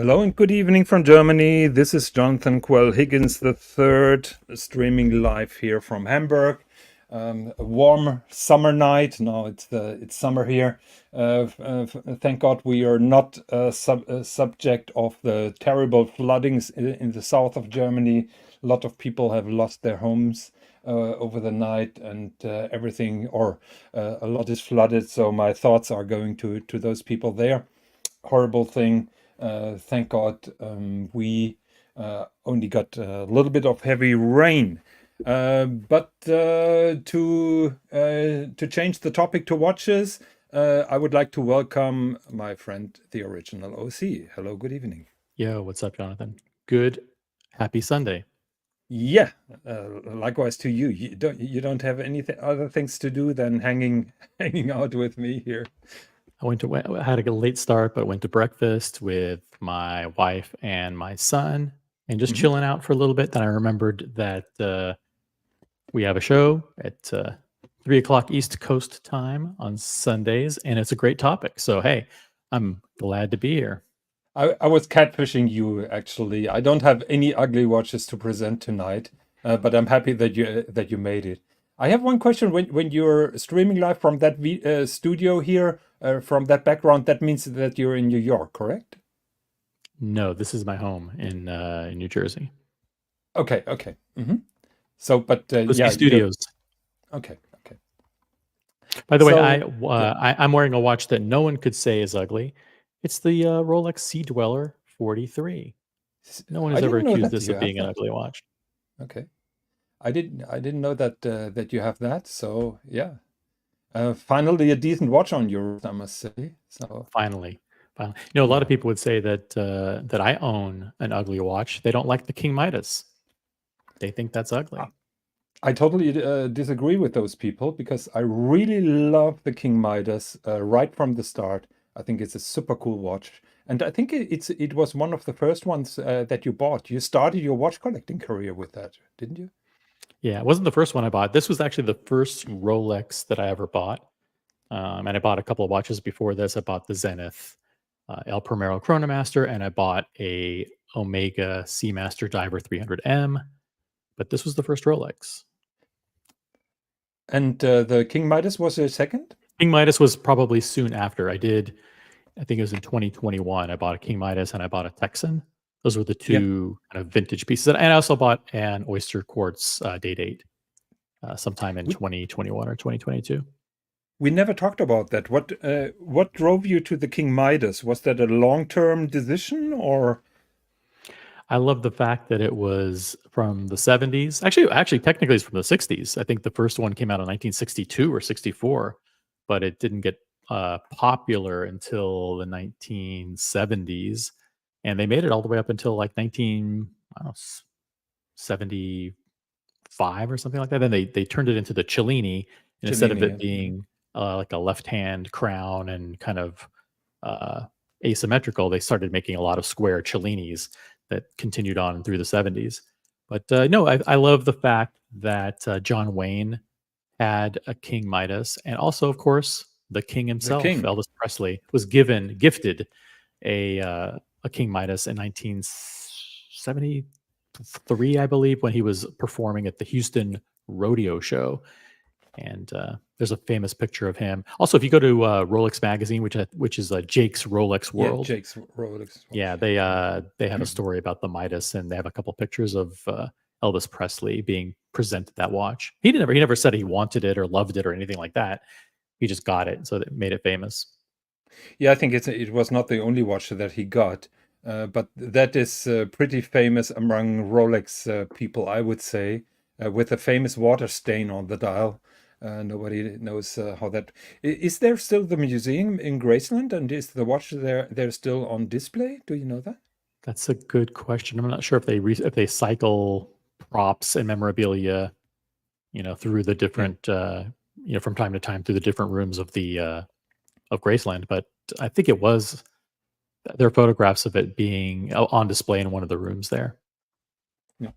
Hello and good evening from Germany. This is Jonathan Quell Higgins the third, streaming live here from Hamburg. A warm summer night. No, it's summer here. Thank God we are not subject of the terrible floodings in the south of Germany. A lot of people have lost their homes over the night, and everything, or a lot is flooded. So my thoughts are going to those people there. Horrible thing. Thank God we only got a little bit of heavy rain. But to change the topic to watches, I would like to welcome my friend, the original OC. Hello, good evening. Yo, what's up, Jonathan? Good, happy Sunday. Yeah, likewise to you. You don't have any other things to do than hanging out with me here. I had a late start, but went to breakfast with my wife and my son, and just chilling out for a little bit. Then I remembered that we have a show at 3 o'clock East Coast time on Sundays, and it's a great topic. So hey, I'm glad to be here. I was catfishing you, actually. I don't have any ugly watches to present tonight, but I'm happy that you made it. I have one question. When you're streaming live from that studio here, from that background, that means that you're in New York, correct? No, this is my home in New Jersey. Okay. So, but Whiskey yeah, Studios. Okay. By the way, So, I'm wearing a watch that no one could say is ugly. It's the Rolex Sea Dweller 43. No one I has ever didn't know accused that this you of have being an that. ugly watch. Okay, I didn't know that that you have that. So yeah, finally a decent watch on your wrist, I must say. So Finally. A lot of yeah. people would say that that I own an ugly watch. They don't like the King Midas. They think that's ugly. I totally disagree with those people because I really love the King Midas right from the start. I think it's a super cool watch, and I think it was one of the first ones that you bought. You started your watch collecting career with that, didn't you? Yeah, it wasn't the first one I bought. This was actually the first Rolex that I ever bought. And I bought a couple of watches before this. I bought the Zenith El Primero Chronomaster, and I bought a Omega Seamaster Diver 300M. But this was the first Rolex. And the King Midas was a second? King Midas was probably soon after. I think it was in 2021. I bought a King Midas and I bought a Texan. Those were the Yeah. two kind of vintage pieces. And I also bought an Oyster Quartz Day-Date sometime in 2021 or 2022. We never talked about that. What drove you to the King Midas? Was that a long-term decision, or? I love the fact that it was from the 70s. Actually, technically, it's from the 60s. I think the first one came out in 1962 or 64, but it didn't get popular until the 1970s, and they made it all the way up until like 1975 or something like that. Then they turned it into the Cellini, and instead of Cellini, it yeah. being like a left-hand crown and kind of asymmetrical, they started making a lot of square Cellinis that continued on through the 70s. But no, I love the fact that John Wayne had a King Midas, and also, of course, the King The himself, King. Elvis Presley, was gifted a King Midas in 1973, I believe, when he was performing at the Houston Rodeo Show. And there's a famous picture of him. Also, if you go to Rolex Magazine, which is Jake's Rolex Yeah, World, Jake's Rolex. yeah, they have a story about the Midas, and they have a couple pictures of Elvis Presley being presented that watch. He never said he wanted it or loved it or anything like that. He just got it, so that made it famous. Yeah, I think it was not the only watch that he got, but that is pretty famous among Rolex people, I would say, with a famous water stain on the dial. Nobody knows how that. Is there still the museum in Graceland, and is the watch there still on display? Do you know that? That's a good question. I'm not sure if they cycle props and memorabilia, through the Yeah. different, from time to time through the different rooms of the of Graceland. But I think there are photographs of it being on display in one of the rooms there. Yeah.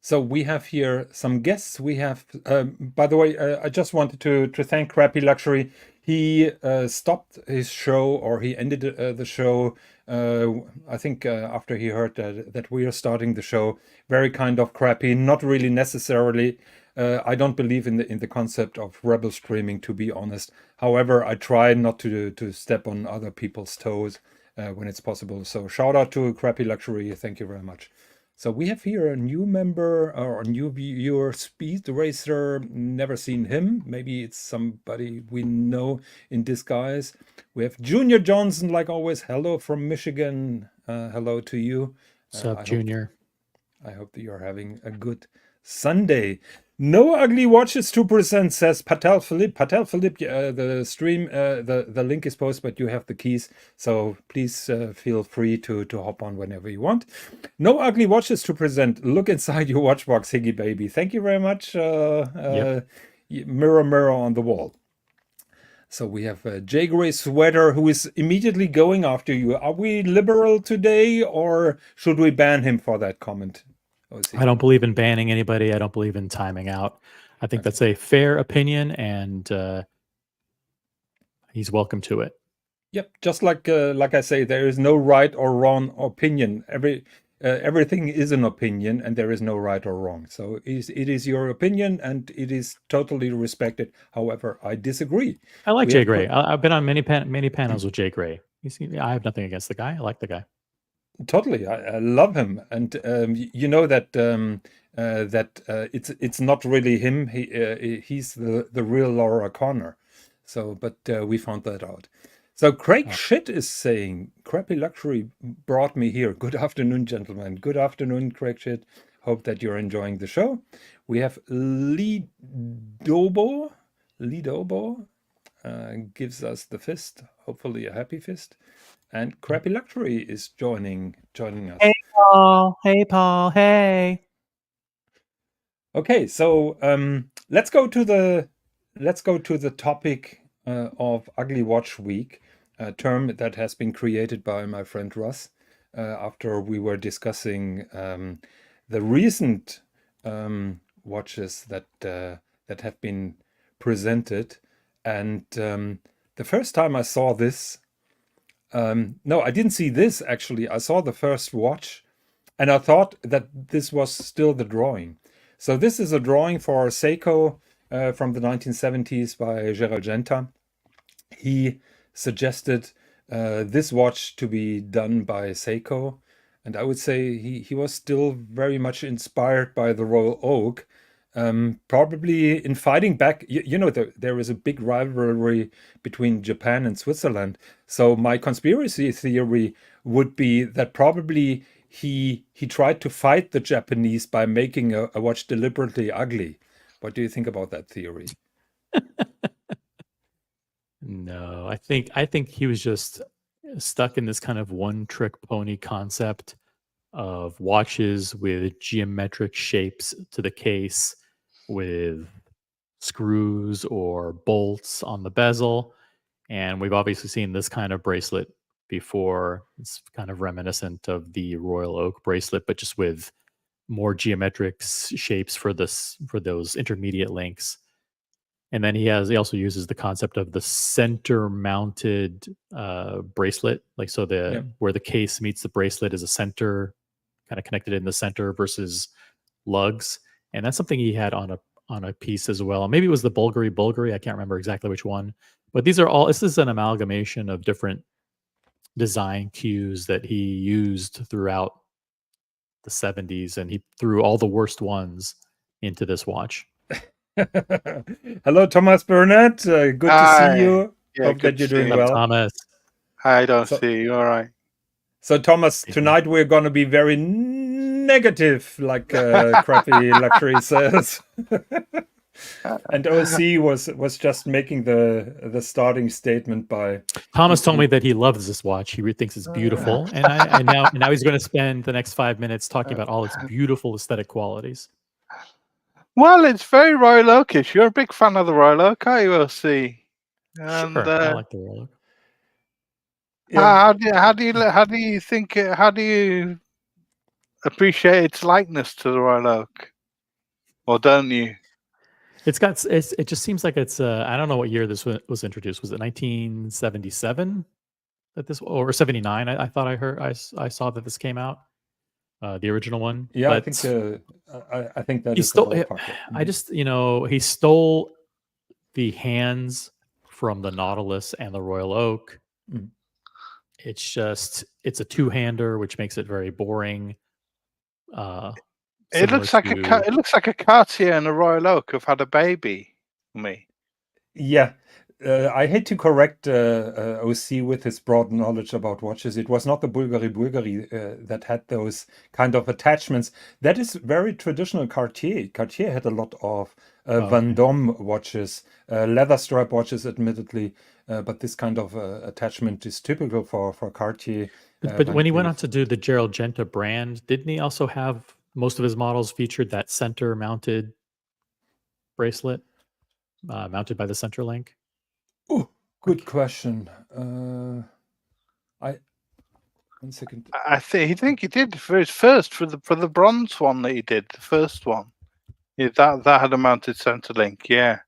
So we have here some guests. We have, by the way, I just wanted to thank Crappy Luxury. He stopped his show, or he ended the show. I think after he heard that we are starting the show. Very kind of Crappy. Not really necessarily. I don't believe in the concept of rebel streaming, to be honest. However, I try not to step on other people's toes when it's possible. So shout out to Crappy Luxury. Thank you very much. So we have here a new member or a new viewer, Speed Racer. Never seen him. Maybe it's somebody we know in disguise. We have Junior Johnson, like always. Hello from Michigan. Hello to you. What's up, Junior? I hope that you're having a good Sunday. No ugly watches 2%, says Patel Philippe. Patel Philippe, the stream, the link is posted, but you have the keys. So please feel free to hop on whenever you want. No ugly watches to present. Look inside your watch box, Higgy baby. Thank you very much. Mirror, mirror on the wall. So we have J. Gray Sweater, who is immediately going after you. Are we liberal today, or should we ban him for that comment? I don't believe in banning anybody. I don't believe in timing out. I think that's a fair opinion, and he's welcome to it. Yep, just like I say, there is no right or wrong opinion. Everything is an opinion, and there is no right or wrong. So it is your opinion, and it is totally respected. However, I disagree. I like Jay Gray. I've been on many panels with Jay Gray. I have nothing against the guy. I like the guy. Totally, I love him, and you know that it's not really him. He's the real Laura Connor. So, but we found that out. So Craig Shit is saying, Crappy Luxury brought me here. Good afternoon, gentlemen. Good afternoon, Craig Shit. Hope that you're enjoying the show. We have Lidobo gives us the fist, hopefully a happy fist. And Crappy Luxury is joining us. Hey, Paul. Hey, Paul. Hey. Okay, so let's go to the topic of Ugly Watch Week, a term that has been created by my friend Russ after we were discussing the recent watches that have been presented. And the first time I saw this, no, I didn't see this actually. I saw the first watch, and I thought that this was still the drawing. So this is a drawing for Seiko from the 1970s by Gerald Genta. He suggested this watch to be done by Seiko, and I would say he was still very much inspired by the Royal Oak. Probably in fighting back, you know, there is a big rivalry between Japan and Switzerland. So my conspiracy theory would be that probably he tried to fight the Japanese by making a watch deliberately ugly. What do you think about that theory? No, I think he was just stuck in this kind of one-trick pony concept of watches with geometric shapes to the case, with screws or bolts on the bezel. And we've obviously seen this kind of bracelet before. It's kind of reminiscent of the Royal Oak bracelet, but just with more geometric shapes for those intermediate links. And then he also uses the concept of the center mounted bracelet, like so where the case meets the bracelet is a center, kind of connected in the center versus lugs. And that's something he had on a piece as well. Maybe it was the Bulgari. I can't remember exactly which one. But this is an amalgamation of different design cues that he used throughout the 70s, and he threw all the worst ones into this watch. Hello, Thomas Burnett. Good to see you. Yeah, hope that you're doing well. Thomas. I don't see you. All right. So, Thomas, tonight we're going to be very negative, like Crappy Luxury says. And OC was just making the starting statement by Thomas told me that he loves this watch. He thinks it's beautiful, and now he's going to spend the next 5 minutes talking about all its beautiful aesthetic qualities. Well, it's very Royal Oakish. You're a big fan of the Royal Oak, are you, OC? And, sure, I like the Royal Oak. Yeah. How do you appreciate its likeness to the Royal Oak? or don't you? It just seems like it's I don't know what year this was introduced. Was it 1977 that this, or 79? I thought I heard I saw that this came out, the original one. Yeah, I think But I think that he is the stole. ballpark. I just he stole the hands from the Nautilus and the Royal Oak. Mhm. It's a two-hander, which makes it very boring. It looks like a Cartier and a Royal Oak have had a baby. For me. Yeah, I hate to correct OC with his broad knowledge about watches. It was not the Bulgari that had those kind of attachments. That is very traditional Cartier. Cartier had a lot of Van Damme watches, leather strap watches, admittedly, but this kind of attachment is typical for Cartier. But when he went on to do the Gerald Genta brand, didn't he also have most of his models featured that center-mounted bracelet, mounted by the center link? Oh, good question. 1 second. I think he did for his first for the bronze one that he did, the first one. Yeah, that had a mounted center link, yeah.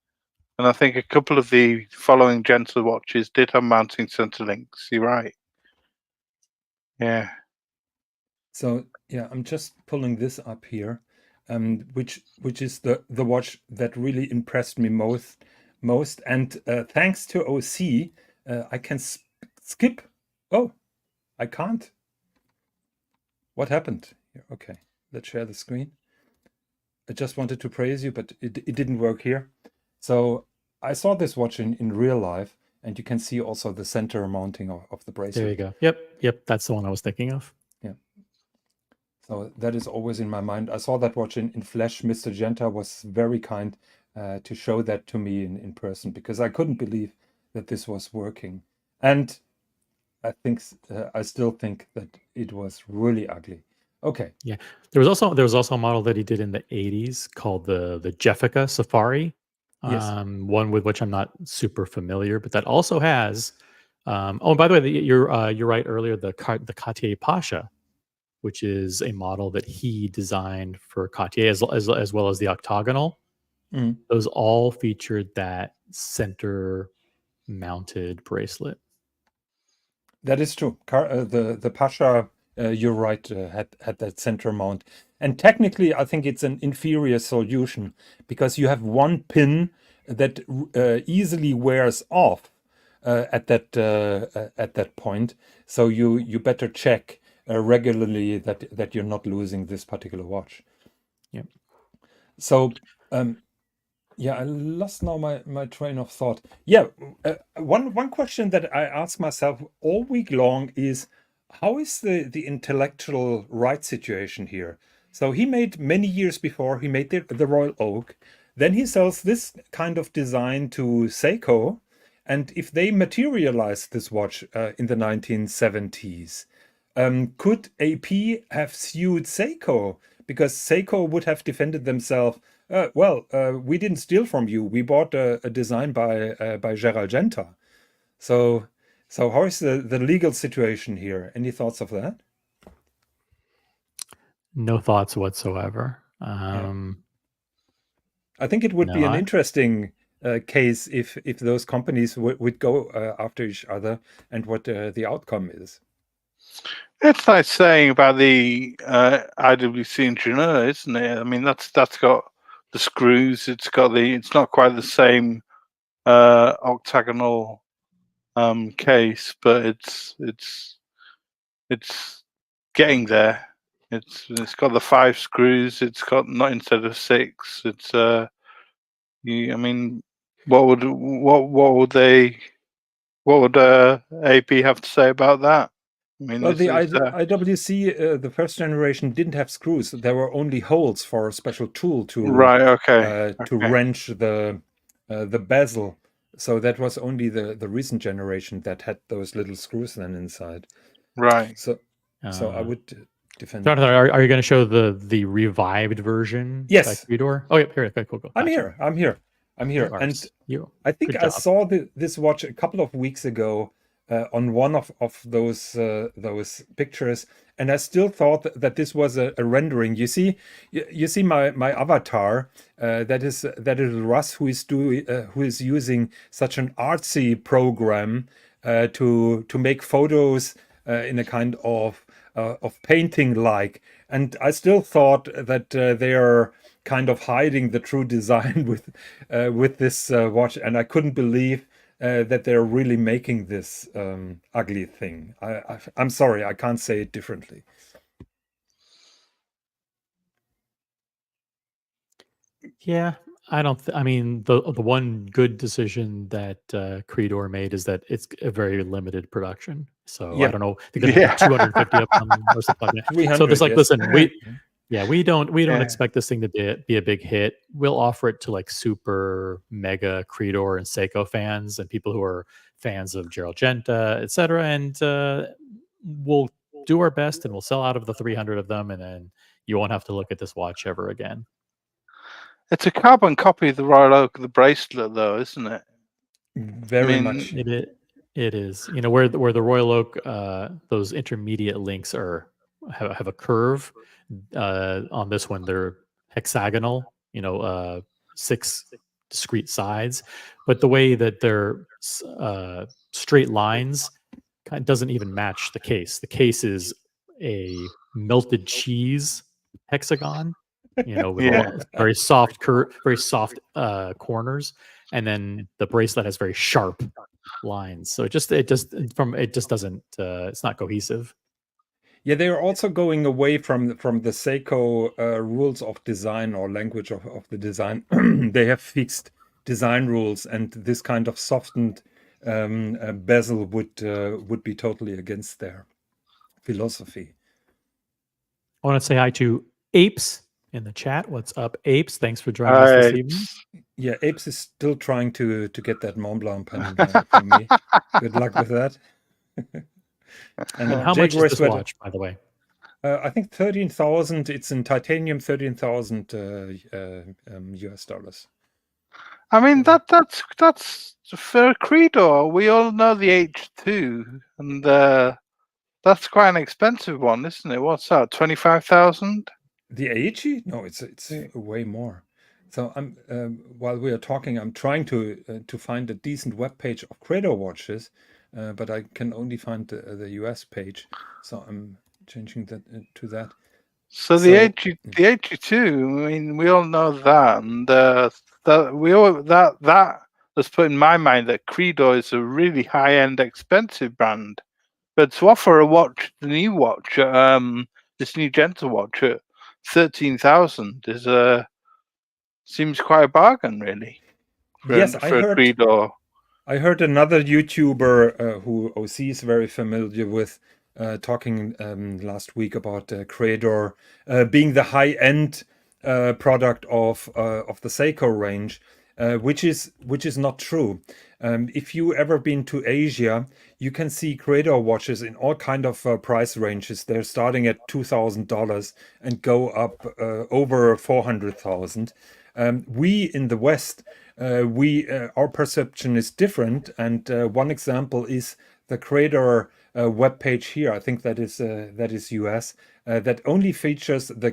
And I think a couple of the following Genta watches did have mounting center links. You're right. Yeah. So yeah, I'm just pulling this up here, which is the watch that really impressed me most. And thanks to OC, I can skip. Oh, I can't. What happened? Okay, let's share the screen. I just wanted to praise you, but it didn't work here. So I saw this watch in real life, and you can see also the center mounting of the bracelet. There you go. Yep, that's the one I was thinking of. Yeah. So that is always in my mind. I saw that watch in flesh. Mr. Genta was very kind to show that to me in person, because I couldn't believe that this was working. And I still think that it was really ugly. Okay. Yeah. There was also a model that he did in the 80s called the Jeffica Safari. Yes. One with which I'm not super familiar, but that also has and by the way, you're right earlier, the Cartier Pasha, which is a model that he designed for Cartier, as well as the octagonal. Mm. Those all featured that center mounted bracelet. That is true. The Pasha, you're right, had that center mount. And technically, I think it's an inferior solution, because you have one pin that easily wears off at that point. So you better check regularly that you're not losing this particular watch. Yep. So yeah, I lost now my train of thought. Yeah, one question that I ask myself all week long is, how is the intellectual right situation here? So he made, many years before, he made the Royal Oak. Then he sells this kind of design to Seiko. And if they materialize this watch in the 1970s, could AP have sued Seiko? Because Seiko would have defended themselves. We didn't steal from you. We bought a design by Gerald Genta. So how is the legal situation here? Any thoughts of that? No thoughts whatsoever. I think it would be an interesting case if those companies would go after each other, and what the outcome is. It's like saying about the IWC Ingenieur, isn't it? I mean, that's got the screws. It's not quite the same octagonal case, but it's getting there. It's got the 5 screws. It's got, not instead of 6. It's I mean, what would AP have to say about that? I mean, well, the IWC, the first generation, didn't have screws. There were only holes for a special tool to wrench the bezel. So that was only the recent generation that had those little screws then inside. Right. So I would defend. Jonathan, are you going to show the revived version? Yes. By Credor? Oh, yeah. Here. Okay, cool. I'm here. And I think I saw this watch a couple of weeks ago on one of those pictures, and I still thought that this was a rendering. You see my avatar. That is Russ, who is using such an artsy program to make photos in a kind of painting like. And I still thought that they are kind of hiding the true design with this watch, and I couldn't believe that they're really making this ugly thing. I'm sorry, I can't say it differently. Yeah, I don't. I mean, the one good decision that Credor made is that it's a very limited production. So I Yep. don't know. They're going to Yeah. make 250 of them or something like that. 300. So there's like, yes. listen, we don't Yeah. expect this thing to be a big hit. We'll offer it to like super mega Credor and Seiko fans and people who are fans of Gerald Genta, etc. And we'll do our best, and we'll sell out of the 300 of them, and then you won't have to look at this watch ever again. It's a carbon copy of the Royal Oak, the bracelet, though, isn't it? Very much. It is. You know, where the Royal Oak, those intermediate links have a curve. On this one, they're hexagonal. You know, 6 discrete sides, but the way that they're straight lines doesn't even match the case. The case is a melted cheese hexagon. You know, with Yeah. very soft very soft corners, and then the bracelet has very sharp lines. So it just doesn't. It's not cohesive. Yeah, they are also going away from the Seiko rules of design or language of the design. They have fixed design rules, and this kind of softened bezel would be totally against their philosophy. I want to say hi to Apes in the chat. What's up, Apes? Thanks for joining us this evening. Yeah, Apes is still trying to get that Mont Blanc pen from me. Good luck with that. And how much is this watch, by the way? I think 13,000. It's in titanium, 13,000 US dollars. I mean, that's for Credor. We all know the H2, and that's quite an expensive one, isn't it? What's that? 25,000? The Aichi? No, it's way more. So I'm while we are talking, I'm trying to find a decent web page of Credor watches, but I can only find the US page. So I'm changing that to that. So the H2. I mean, we all know that, and that's put in my mind that Credor is a really high-end, expensive brand. But to offer a watch, the new watch, this new Genta watch at 13,000 seems quite a bargain, really. Yes, for a Credor. I heard another YouTuber who OC is very familiar with talking last week about Credor being the high-end product of the Seiko range, which is not true. If you ever been to Asia, you can see Credor watches in all kind of price ranges. They're starting at $2,000 and go up over 400,000. We in the West, our perception is different, and one example is the Credor web page here. I think that is US. That only features the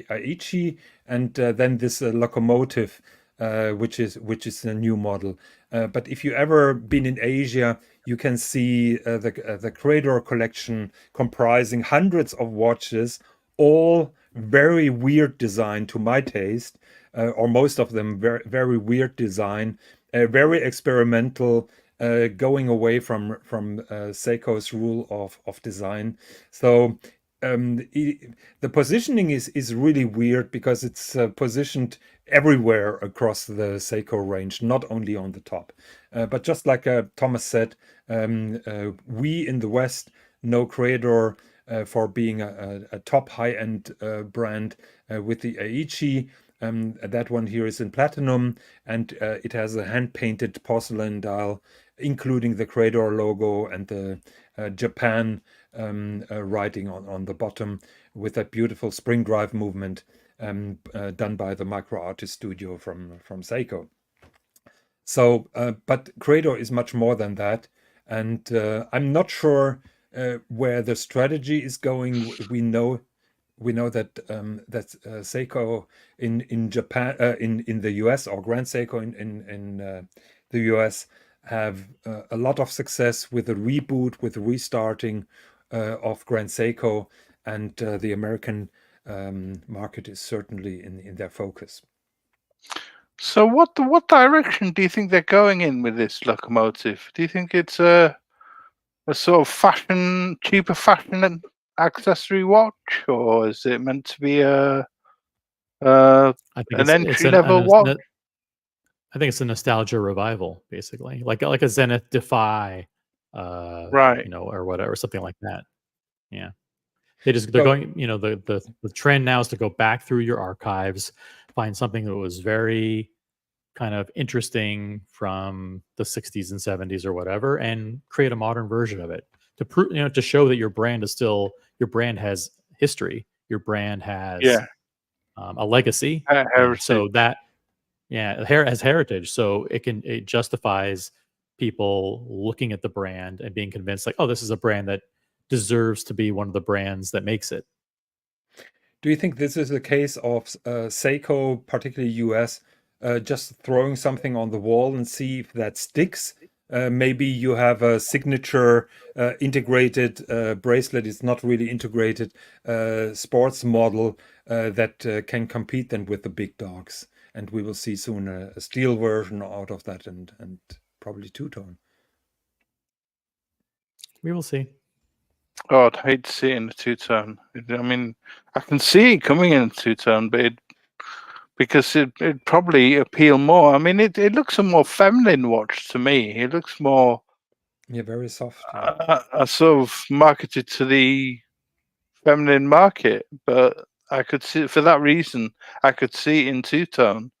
Aichi and then this locomotive, which is a new model. But if you ever been in Asia, you can see the Credor collection comprising hundreds of watches, all very weird design to my taste, or most of them very, very weird design, very experimental, going away from Seiko's rule of design. So the positioning is really weird because it's positioned everywhere across the Seiko range, not only on the top. But just like Thomas said, we in the West know Credor for being a top high-end brand with the Aichi. That one here is in platinum, and it has a hand-painted porcelain dial, including the Credor logo and the Japan writing on the bottom, with that beautiful spring drive movement done by the micro artist studio from Seiko. So, but Credor is much more than that. and I'm not sure where the strategy is going. We know that that Seiko in Japan, in the US, or Grand Seiko in the US, have a lot of success with the reboot, with the restarting of Grand Seiko, and the American market is certainly in their focus. So what direction do you think they're going in with this locomotive? Do you think it's a sort of fashion, cheaper fashion and accessory watch, or is it meant to be I think an it's entry level watch? I think it's a nostalgia revival, basically, like a Zenith Defy, Right. you know, or whatever, something like that. Yeah, they're So- going. You know, the trend now is to go back through your archives, find something that was very kind of interesting from the 60s and 70s or whatever, and create a modern version of it to prove, you know, to show that your brand is still, your brand has history, your brand has Yeah. a legacy, and Heritage. so that, yeah, has heritage, so it justifies people looking at the brand and being convinced, like, oh, this is a brand that deserves to be one of the brands that makes it. Do you think this is a case of Seiko, particularly US, just throwing something on the wall and see if that sticks? Maybe you have a signature integrated bracelet. It's not really integrated sports model that can compete then with the big dogs. And we will see soon a steel version out of that, and probably two-tone. We will see. Oh, I'd hate to see it in a two-tone. I mean, I can see it coming in a two-tone, but because it'd probably appeal more. I mean, it looks a more feminine watch to me. It looks more, yeah, very soft. sort of marketed to the feminine market. But I could see, for that reason, I could see it in two-tone.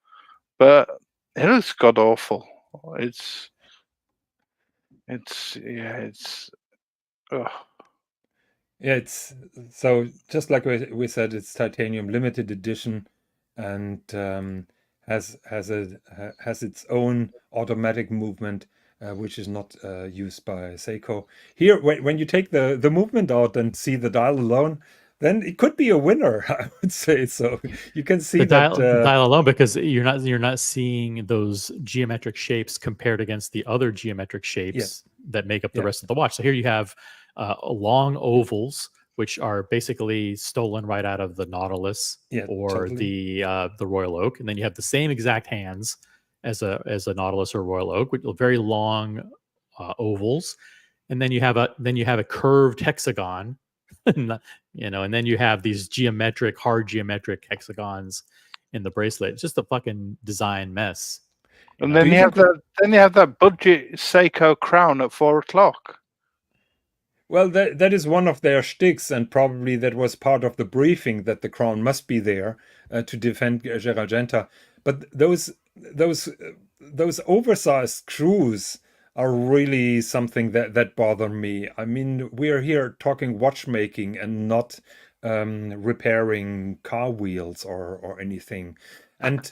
But it looks god awful. It's ugh. Yeah, it's so just like we said, it's titanium limited edition, and has its own automatic movement, which is not used by Seiko. Here, when you take the movement out and see the dial alone, then it could be a winner. I would say so. You can see the that dial alone, because you're not seeing those geometric shapes compared against the other geometric shapes that make up the Yeah. rest of the watch. So here you have long ovals, which are basically stolen right out of the Nautilus or totally. the Royal Oak, and then you have the same exact hands as a Nautilus or Royal Oak, with very long ovals, and then you have a curved hexagon. You know, and then you have these hard geometric hexagons in the bracelet. It's just a fucking design mess. And then you have that budget Seiko crown at 4:00. Well, that is one of their shticks, and probably that was part of the briefing, that the crown must be there to defend Gerald Genta. But those oversized screws are really something that bother me. I mean, we are here talking watchmaking and not repairing car wheels or anything. And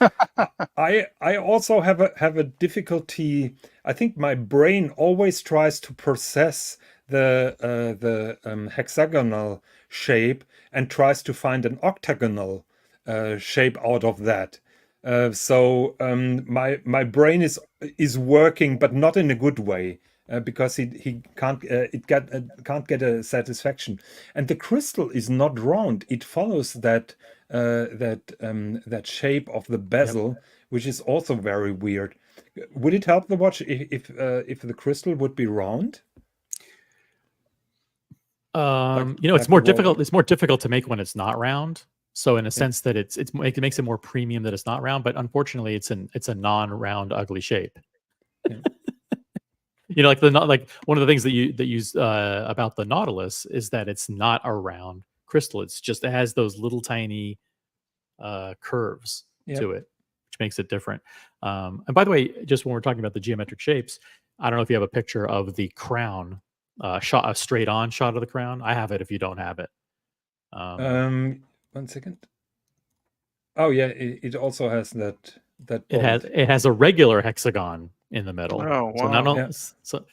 I also have a difficulty. I think my brain always tries to process the hexagonal shape and tries to find an octagonal shape out of that. So my brain is working, but not in a good way, because he can't can't get a satisfaction. And the crystal is not round; it follows that shape of the bezel, which is also very weird. Would it help the watch if the crystal would be round? You know, it's more difficult. It's more difficult to make when it's not round. So in a sense that it makes it more premium that it's not round, but unfortunately, it's a non-round ugly shape. Yeah. You know, like one of the things that use about the Nautilus is that it's not a round crystal. It has those little tiny curves to it, which makes it different. And by the way, just when we're talking about the geometric shapes, I don't know if you have a picture of the crown, a straight on shot of the crown. I have it if you don't have it. 1 second. Oh yeah, it also has that. It has a regular hexagon in the middle. Oh, So not wow. only Yeah.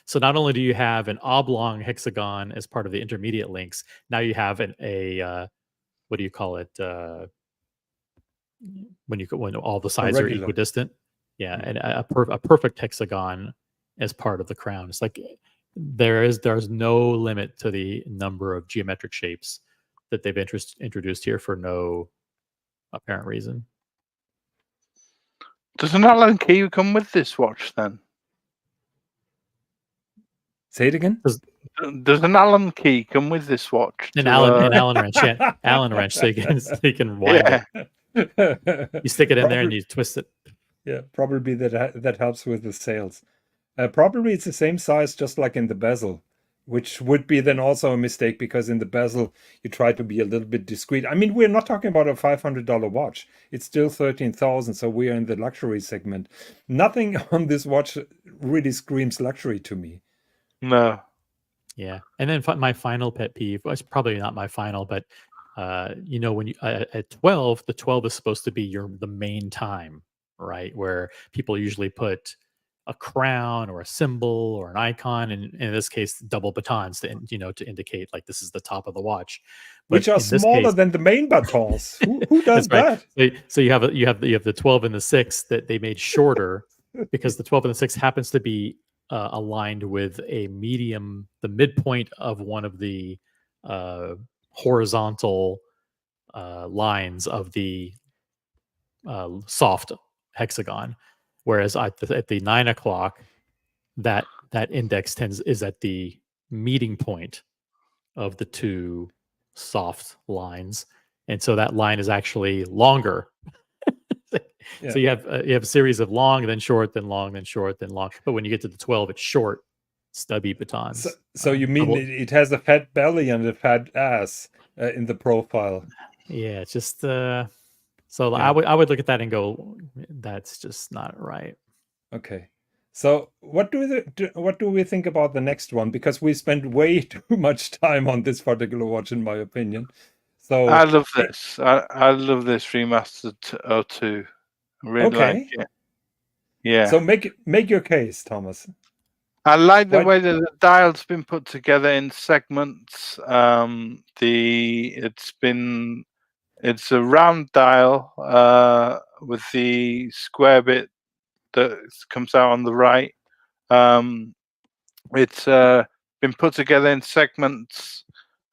so not only do you have an oblong hexagon as part of the intermediate links, now you have a what do you call it? When all the sides are regular. equidistant, yeah, Mhm. and a perfect hexagon as part of the crown. It's like there's no limit to the number of geometric shapes that they've introduced here for no apparent reason. Does an Allen key come with this watch then? Say it again. Does an Allen key come with this watch? An to, Allen wrench, yeah, Allen wrench, so you can wind Yeah. it. You stick it in there and Probably- you twist it. Yeah, probably that helps with the sales. Probably it's the same size, just like in the bezel, which would be then also a mistake because in the bezel you try to be a little bit discreet. I mean, we're not talking about a $500 watch. It's still 13,000, so we are in the luxury segment. Nothing on this watch really screams luxury to me. No. Yeah, and then my final pet peeve, well, it's probably not my final, but when you at 12, the 12 is supposed to be the main time, right? Where people usually put a crown or a symbol or an icon, and in this case, double batons to indicate like this is the top of the watch, Which are in this smaller case- than the main batons. Who does That's right. that? So you have the 12 and the 6 that they made shorter because the 12 and the 6 happens to be aligned with a medium, the midpoint of one of the horizontal lines of the soft hexagon, whereas at the 9 o'clock, that index is at the meeting point of the two soft lines, and so that line is actually longer. Yeah. So you have a series of long, then short, then long, then short, then long. But when you get to the 12, it's short, stubby batons. So you mean double- it has a fat belly and a fat ass in the profile? Yeah, it's just so Yeah. I would look at that and go, that's just not right. Okay. So what do we think about the next one? Because we spent way too much time on this particular watch, in my opinion. So I love this. I love this remastered 02. I really Okay. like it. Yeah. So make your case, Thomas. I like the What- way that the dial's been put together in segments. It's a round dial with the square bit that comes out on the right. It's been put together in segments.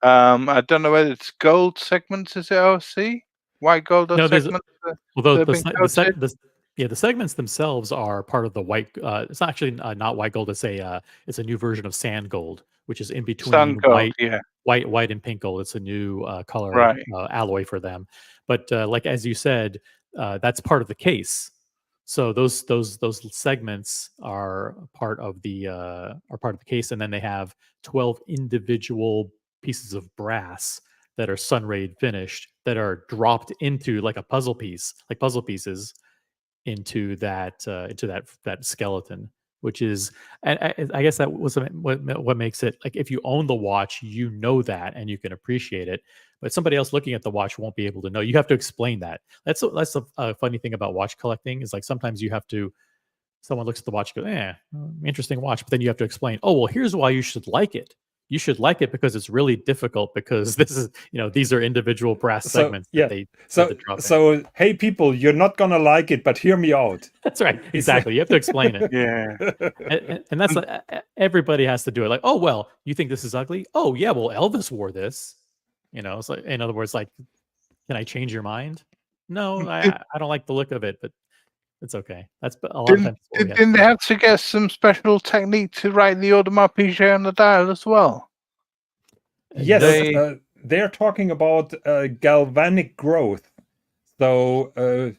I don't know whether it's gold segments. Is it OC? White gold or No, there's- segments? Although They've the been coated? segments themselves are part of the white. It's actually not white gold. It's a new version of sand gold, which is in between Sun gold, yeah. white and pink gold. It's a new color Right. alloy for them. But like as you said, that's part of the case. So those segments are part of the case, and then they have 12 individual pieces of brass that are sunrayed finished that are dropped into like puzzle pieces into that skeleton, which is I guess that was what makes it like if you own the watch, you know that and you can appreciate it, but somebody else looking at the watch won't be able to know. You have to explain that. That's a funny thing about watch collecting is like sometimes you have to. Someone looks at the watch, and goes, interesting watch, but then you have to explain. Oh well, here's why you should like it. You should like it because it's really difficult because this is, these are individual brass segments yeah. that they drop in. So hey people, you're not gonna like it, but hear me out. That's right. Exactly. You have to explain it. Yeah. And that's everybody has to do it. Like, oh well, you think this is ugly? Oh yeah, well Elvis wore this. It's like, in other words, like, can I change your mind? No, I don't like the look of it, but it's okay. That's a lot of times. Didn't they have to get some special technique to write the Audemars Piguet on the dial as well? Yes, They- they're talking about galvanic growth. So,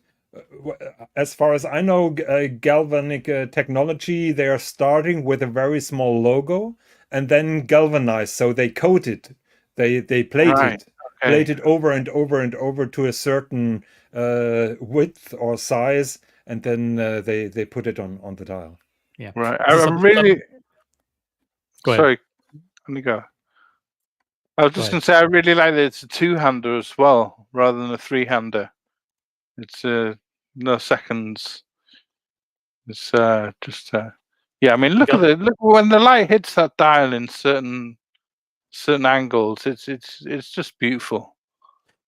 as far as I know, galvanic technology, they are starting with a very small logo and then galvanized. So they coat it, they plate Right, it, plate it over and over and over to a certain width or size, and then they put it on the dial. Yeah. Right. So I really. Go ahead. Sorry. Let me go. I was just Go going to say I really like that it's a two-hander as well rather than a three-hander. It's no seconds. It's just yeah. I mean, look when the light hits that dial in certain angles. It's just beautiful.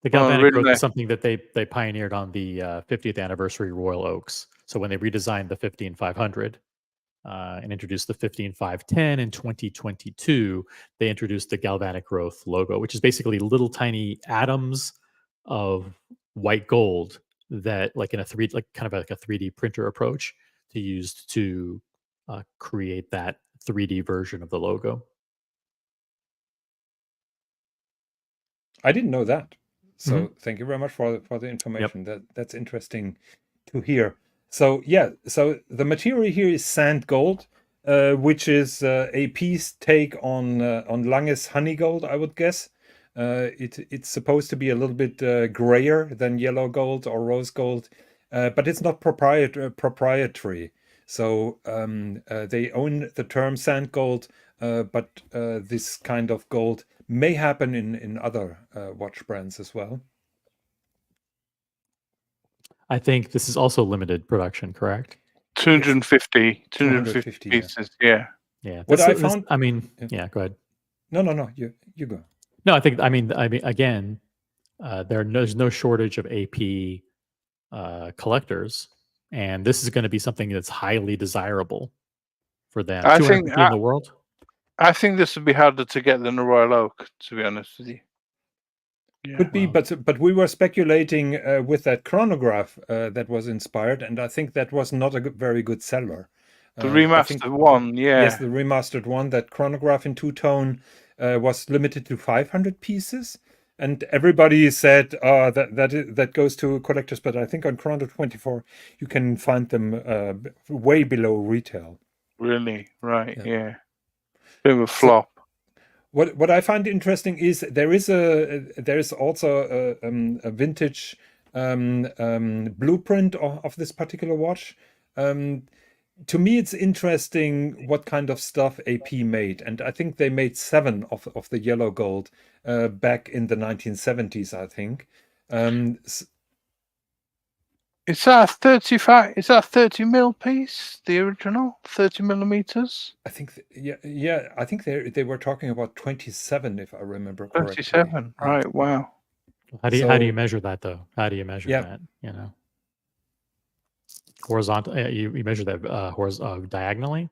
The galvanic growth is something that they pioneered on the 50th anniversary Royal Oaks. So when they redesigned the 15500 and introduced the 15510 in 2022, they introduced the galvanic growth logo, which is basically little tiny atoms of white gold that, like in a kind of like a 3D printer approach, to use to create that 3D version of the logo. I didn't know that. So thank you very much for the information. That's interesting to hear. So yeah, so the material here is sand gold, which is a piece take on Lange's honey gold, I would guess. It's supposed to be a little bit grayer than yellow gold or rose gold, but it's not proprietary. So they own the term sand gold, but this kind of gold may happen in other watch brands as well. I think this is also limited production, correct? 250 250 pieces. Yeah. Yeah. What I found. I mean, yeah. Go ahead. No. You go. No, I mean, again, there's no shortage of AP collectors, and this is going to be something that's highly desirable for them. I think in the world. I think this would be harder to get than a Royal Oak, to be honest with you. Yeah, could be, but we were speculating with that chronograph that was inspired, and I think that was not a very good seller. The remastered one, yeah. Yes, the remastered one. That chronograph in two-tone was limited to 500 pieces, and everybody said that goes to collectors. But I think on Chrono 24 you can find them way below retail. Really? Right? Yeah. Bit of a flop. What I find interesting is there is also a vintage blueprint of this particular watch. To me, it's interesting what kind of stuff AP made, and I think they made 7 of the yellow gold back in the 1970s. I think. Is that 35? Is that 30 mil piece? The original 30 millimeters? I think, yeah. I think they were talking about 27, if I remember correctly. 27, right? Wow. How do you measure that though? How do you measure that? You know, horizontal. You measure that diagonally.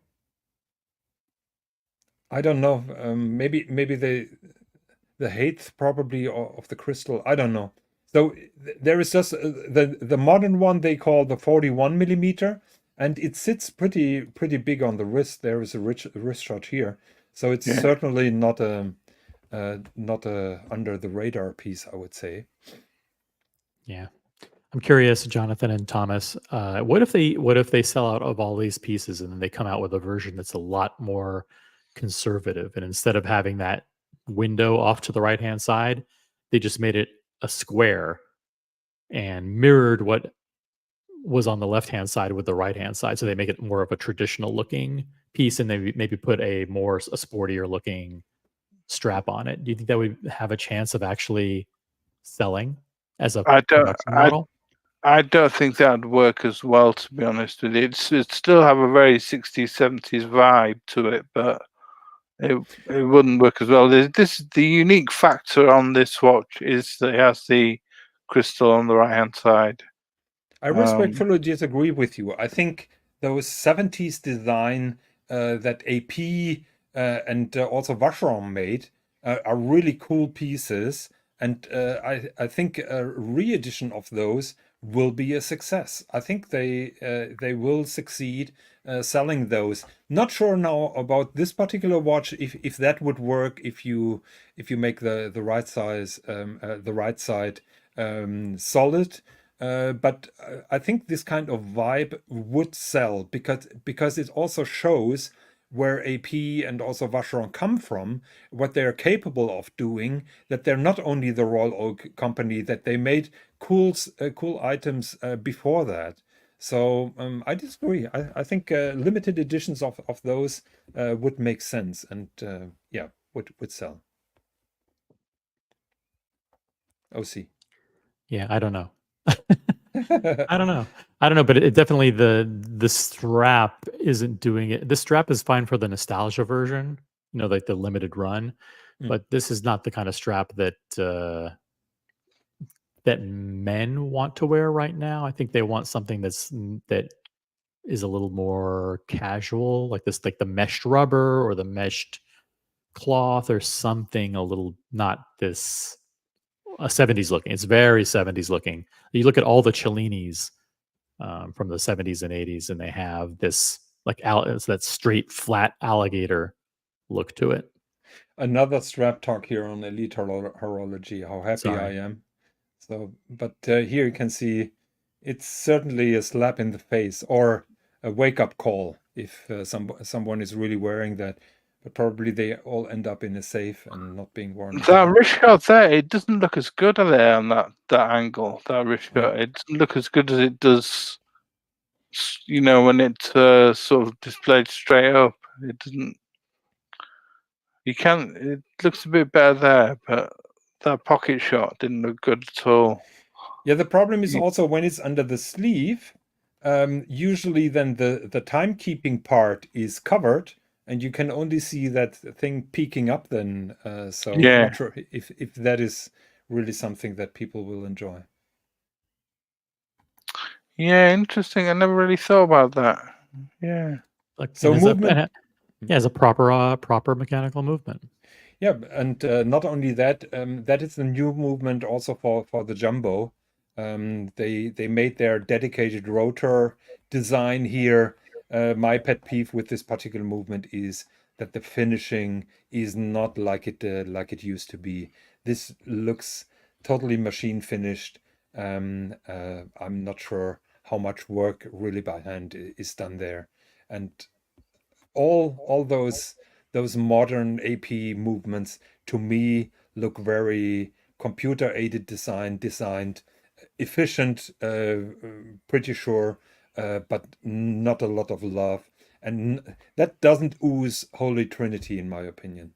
I don't know. Maybe the height probably of the crystal. I don't know. So there is just the modern one they call the 41 millimeter, and it sits pretty big on the wrist. There is a wrist shot here, so it's certainly not a under the radar piece, I would say. Yeah, I'm curious, Jonathan and Thomas. What if they sell out of all these pieces and then they come out with a version that's a lot more conservative, and instead of having that window off to the right hand side, they just made it a square and mirrored what was on the left hand side with the right hand side, so they make it more of a traditional looking piece, and they maybe put a sportier looking strap on it. Do you think that would have a chance of actually selling as a production model? I don't think that would work as well, to be honest with you. It'd still have a very 60s, 70s vibe to it, but it wouldn't work as well. The unique factor on this watch is that it has the crystal on the right hand side. I respectfully disagree with you. I think those 70s design that AP and also Vacheron made are really cool pieces, and I think a re-edition of those will be a success. I think they will succeed selling those. Not sure now about this particular watch, if that would work if you make the right size the right side solid. But I think this kind of vibe would sell because it also shows where AP and also Vacheron come from, what they're capable of doing, that they're not only the Royal Oak company, that they made cool items before that. So I disagree. I think limited editions of those would make sense and would sell. OC. Yeah, I don't know. I don't know. But it definitely the strap isn't doing it. The strap is fine for the nostalgia version, like the limited run, but this is not the kind of strap that that men want to wear right now. I think they want something that is a little more casual, like this, like the meshed rubber or the meshed cloth or something a little not this a 70s looking. It's very 70s looking. You look at all the Cellinis from the 70s and 80s, and they have this it's that straight flat alligator look to it. Another strap talk here on Elite Horology. How happy I Sorry. am. So, but here you can see it's certainly a slap in the face or a wake-up call if someone is really wearing that. But probably they all end up in a safe and not being worn That again. wrist guard there, it doesn't look as good there on that angle. That wrist guard, it doesn't look as good as it does. When it's sort of displayed straight up, it doesn't. It looks a bit better there, but that pocket shot didn't look good at all. Yeah, the problem is also when it's under the sleeve, usually then the timekeeping part is covered and you can only see that thing peeking up then. So I'm not sure if that is really something that people will enjoy. Yeah, interesting. I never really thought about that. Yeah. So movement. Has a proper mechanical movement. Yeah, and not only that, that is the new movement also for the Jumbo. They made their dedicated rotor design here. My pet peeve with this particular movement is that the finishing is not like it used to be. This looks totally machine finished. I'm not sure how much work really by hand is done there, and all those modern AP movements to me look very computer aided designed efficient, pretty sure, but not a lot of love, and that doesn't ooze Holy Trinity in my opinion.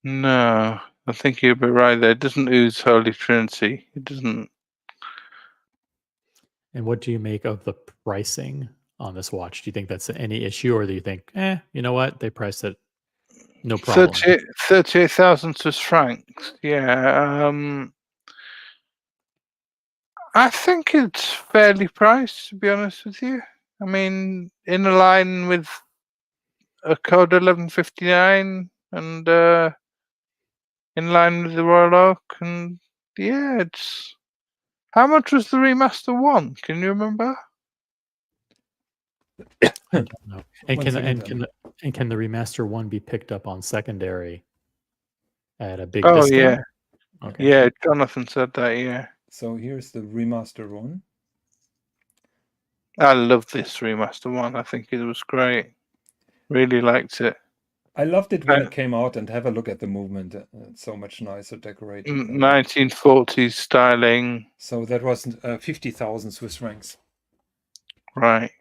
No, I think you're a bit right there. It doesn't ooze Holy Trinity. It doesn't. And what do you make of the pricing on this watch? Do you think that's any issue, or do you think, you know what, they priced it no problem? 38,000 Swiss francs. Yeah. I think it's fairly priced, to be honest with you. I mean, in line with a Code 1159 and in line with the Royal Oak, and yeah, it's. How much was the remaster one? Can you remember? I don't know. And can the remaster one be picked up on secondary at a big discount? Yeah. Okay. Yeah, Jonathan said that, yeah. So here's the remaster one. I love this remaster one. I think it was great. Really liked it. I loved it when it came out, and have a look at the movement. It's so much nicer decorated. 1940s styling. So that was 50,000 Swiss francs. Right.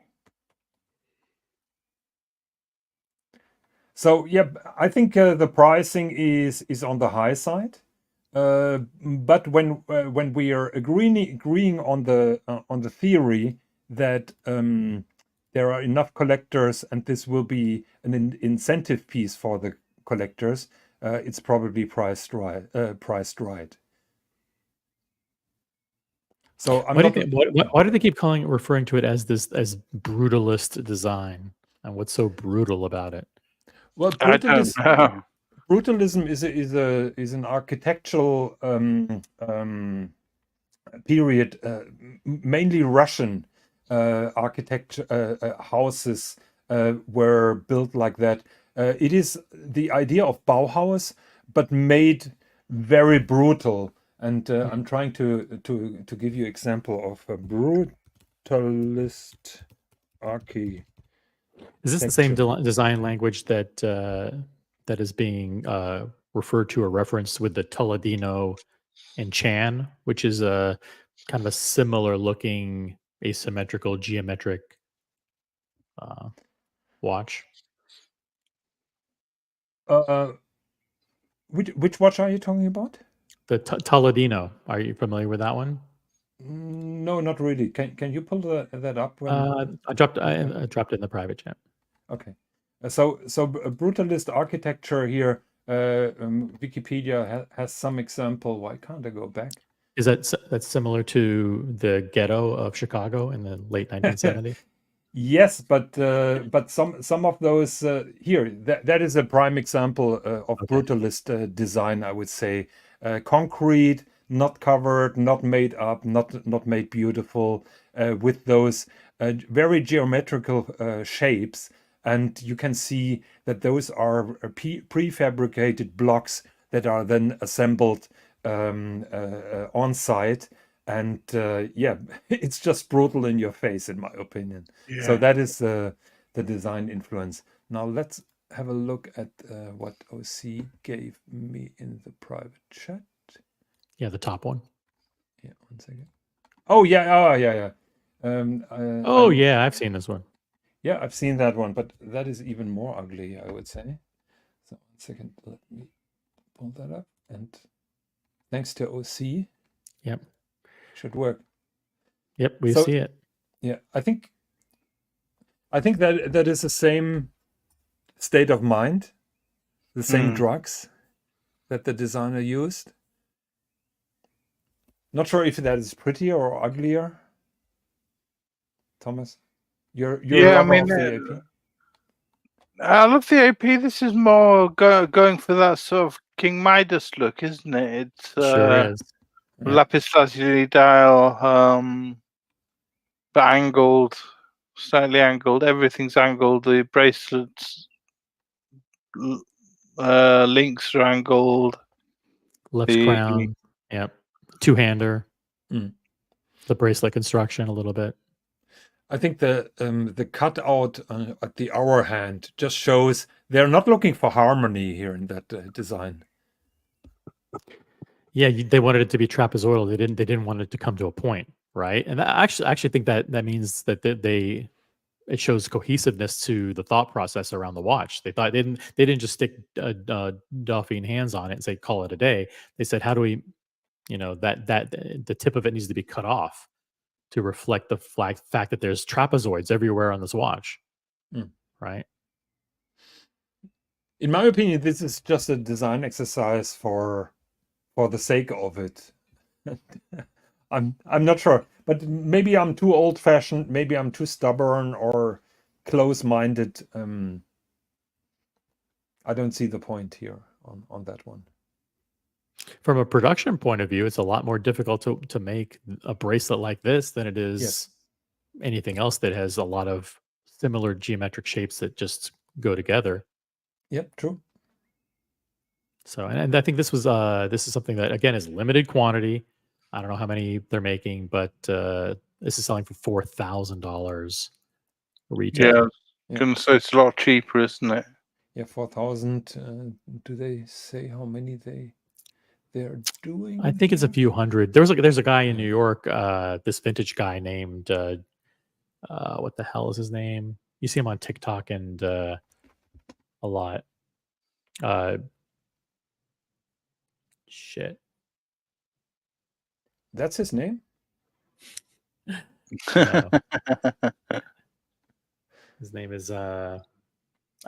So yeah, I think the pricing is on the high side. But when we are agreeing on the theory that there are enough collectors and this will be an incentive piece for the collectors, it's probably priced right. So why do they keep referring to it as brutalist design? And what's so brutal about it? Well, brutalism is an architectural period, mainly Russian architecture houses were built like that. It is the idea of Bauhaus, but made very brutal. And I'm trying to give you example of a brutalist architecture. Is this the same design language that is being referred to or referenced with the Tolentino and Chan, which is a kind of a similar looking asymmetrical geometric watch? Which watch are you talking about? The Toledino. Are you familiar with that one? No, not really. Can you pull that up? I dropped it in the private chat. Okay. So brutalist architecture here. Wikipedia has some example. Why can't I go back? Is that's similar to the ghetto of Chicago in the late 1970s? Yes, but some of those here that is a prime example of brutalist design, I would say. Concrete, not covered, not made up, not made beautiful, with those very geometrical shapes, and you can see that those are prefabricated blocks that are then assembled on site. And yeah, it's just brutal in your face, in my opinion. Yeah. So that is the design influence. Now let's have a look at what OC gave me in the private chat. Yeah, the top one. Yeah, 1 second. Oh yeah, yeah. Yeah, I've seen this one. Yeah, I've seen that one, but that is even more ugly, I would say. So 1 second, let me pull that up. And thanks to OC. Yep. Should work. Yep, we see it. Yeah, I think that is the same state of mind, the same drugs that the designer used. Not sure if that is prettier or uglier. Thomas, you're Yeah, a lover of the AP. I love the AP. This is more going for that sort of King Midas look, isn't it? It's Sure is. lapis lazuli dial, but angled, slightly angled. Everything's angled. The bracelets, links are angled. Left crown. Yep. Two-hander. The bracelet construction a little bit. I think the cutout at the hour hand just shows they're not looking for harmony here in that design. Yeah, they wanted it to be trapezoidal. They didn't want it to come to a point, right? And I actually think that means that it shows cohesiveness to the thought process around the watch. They didn't just stick doffing hands on it and say call it a day. They said, how do we, that the tip of it needs to be cut off to reflect the fact that there's trapezoids everywhere on this watch, right? In my opinion, this is just a design exercise for the sake of it. I'm not sure, but maybe I'm too old-fashioned, maybe I'm too stubborn or close-minded. I don't see the point here on that one. From a production point of view, it's a lot more difficult to make a bracelet like this than it is anything else that has a lot of similar geometric shapes that just go together. Yep, true. So, and I think this is something that again is limited quantity. I don't know how many they're making, but this is selling for $4,000 retail. Yeah, gonna say it's a lot cheaper, isn't it? Yeah, 4,000. Do they say how many they're doing? I think it's a few hundred. There's a guy in New York, this vintage guy named what the hell is his name? You see him on TikTok and a lot. Shit. That's his name? No. His name is I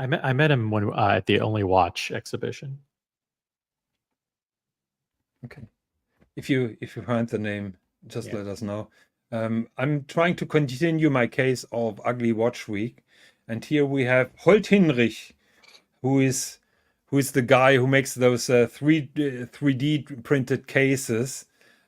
met him when at the Only Watch exhibition. Okay. If you find the name, just let us know. I'm trying to continue my case of Ugly Watch Week, and here we have Holt Hinrich, who is the guy who makes those 3D printed cases.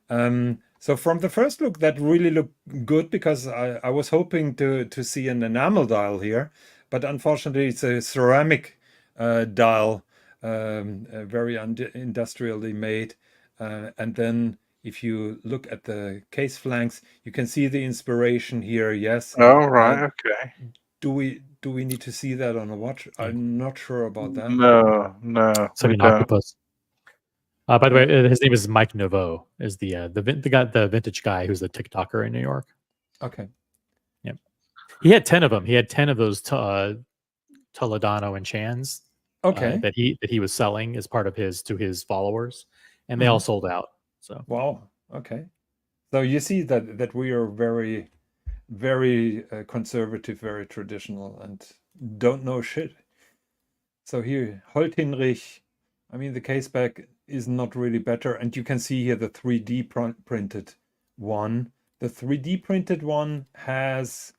So from the first look, that really looked good because I was hoping to see an enamel dial here, but unfortunately it's a ceramic dial, very industrially made. And then if you look at the case flanks, you can see the inspiration here. Yes. Oh, right. Okay. Do we need to see that on a watch? I'm not sure about that. No. It's like an octopus. By the way, his name is Mike Nouveau. Is the vintage guy who's the TikToker in New York. Okay. Yep. He had 10 of them. He had 10 of those Toledano and Chans. Okay. That he was selling as part of to his followers, and they all sold out. So Wow. Okay. So you see that we are very, very conservative, very traditional, and don't know shit. So here, Holtinrich, I mean, the case back is not really better. And you can see here the 3D printed one. The 3D printed one has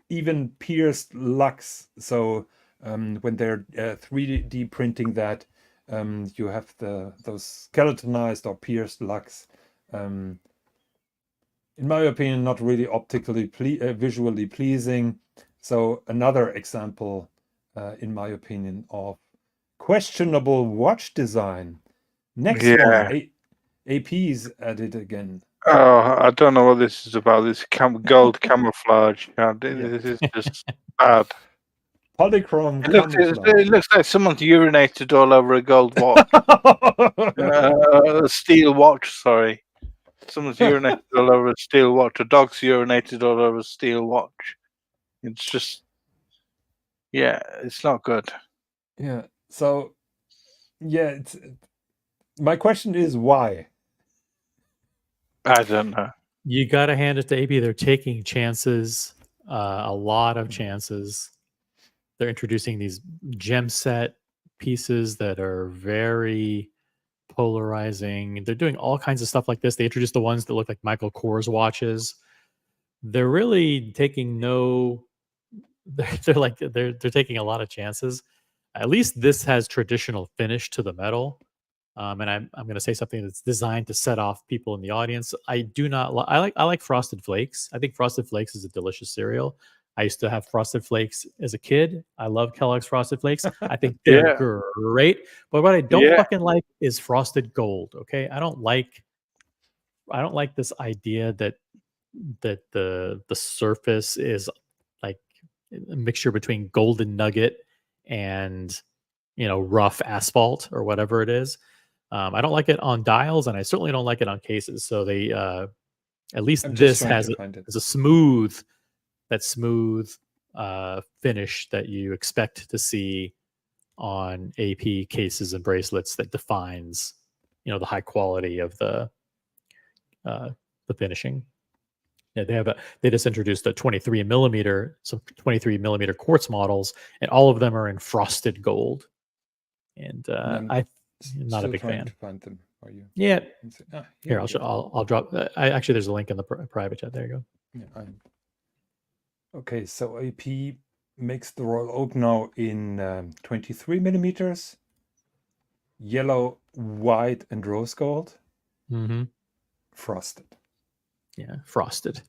even pierced lugs. So when they're 3D printing that, you have those skeletonized or pierced lugs. In my opinion, not really optically visually pleasing. So another example, in my opinion, of questionable watch design. Next one, AP's at it again. Oh, I don't know what this is about. This gold camouflage. This is just bad. Polychrome It camouflage. looks like someone's urinated all over a gold watch. A steel watch, sorry. Someone's urinated all over a steel watch. A dog's urinated all over a steel watch. It's just, yeah, it's not good. Yeah. So, yeah, my question is why? I don't know. you got to hand it to AB. They're taking chances, a lot of chances. They're introducing these gem set pieces that are very polarizing. They're doing all kinds of stuff like this. They introduced the ones that look like Michael Kors watches. They're really taking they're taking a lot of chances. At least this has traditional finish to the metal. And I'm going to say something that's designed to set off people in the audience. I do not I like Frosted Flakes. I think Frosted Flakes is a delicious cereal. I used to have Frosted Flakes as a kid. I love Kellogg's Frosted Flakes. I think they're great. But what I don't fucking like is Frosted Gold. Okay, I don't like this idea that the surface is like a mixture between golden nugget and rough asphalt or whatever it is. I don't like it on dials, and I certainly don't like it on cases. So they, at least this has a smooth finish that you expect to see on AP cases and bracelets that defines, the high quality of the finishing. Yeah, they just introduced a 23 millimeter quartz models, and all of them are in frosted gold. And I'm not a big fan. To find them. Are you? Yeah. Here, I'll drop. Actually, there's a link in the private chat. There you go. Yeah, okay, so AP makes the Royal Oak now in 23 millimeters, yellow, white, and rose gold. Mm-hmm. Frosted. Yeah, frosted.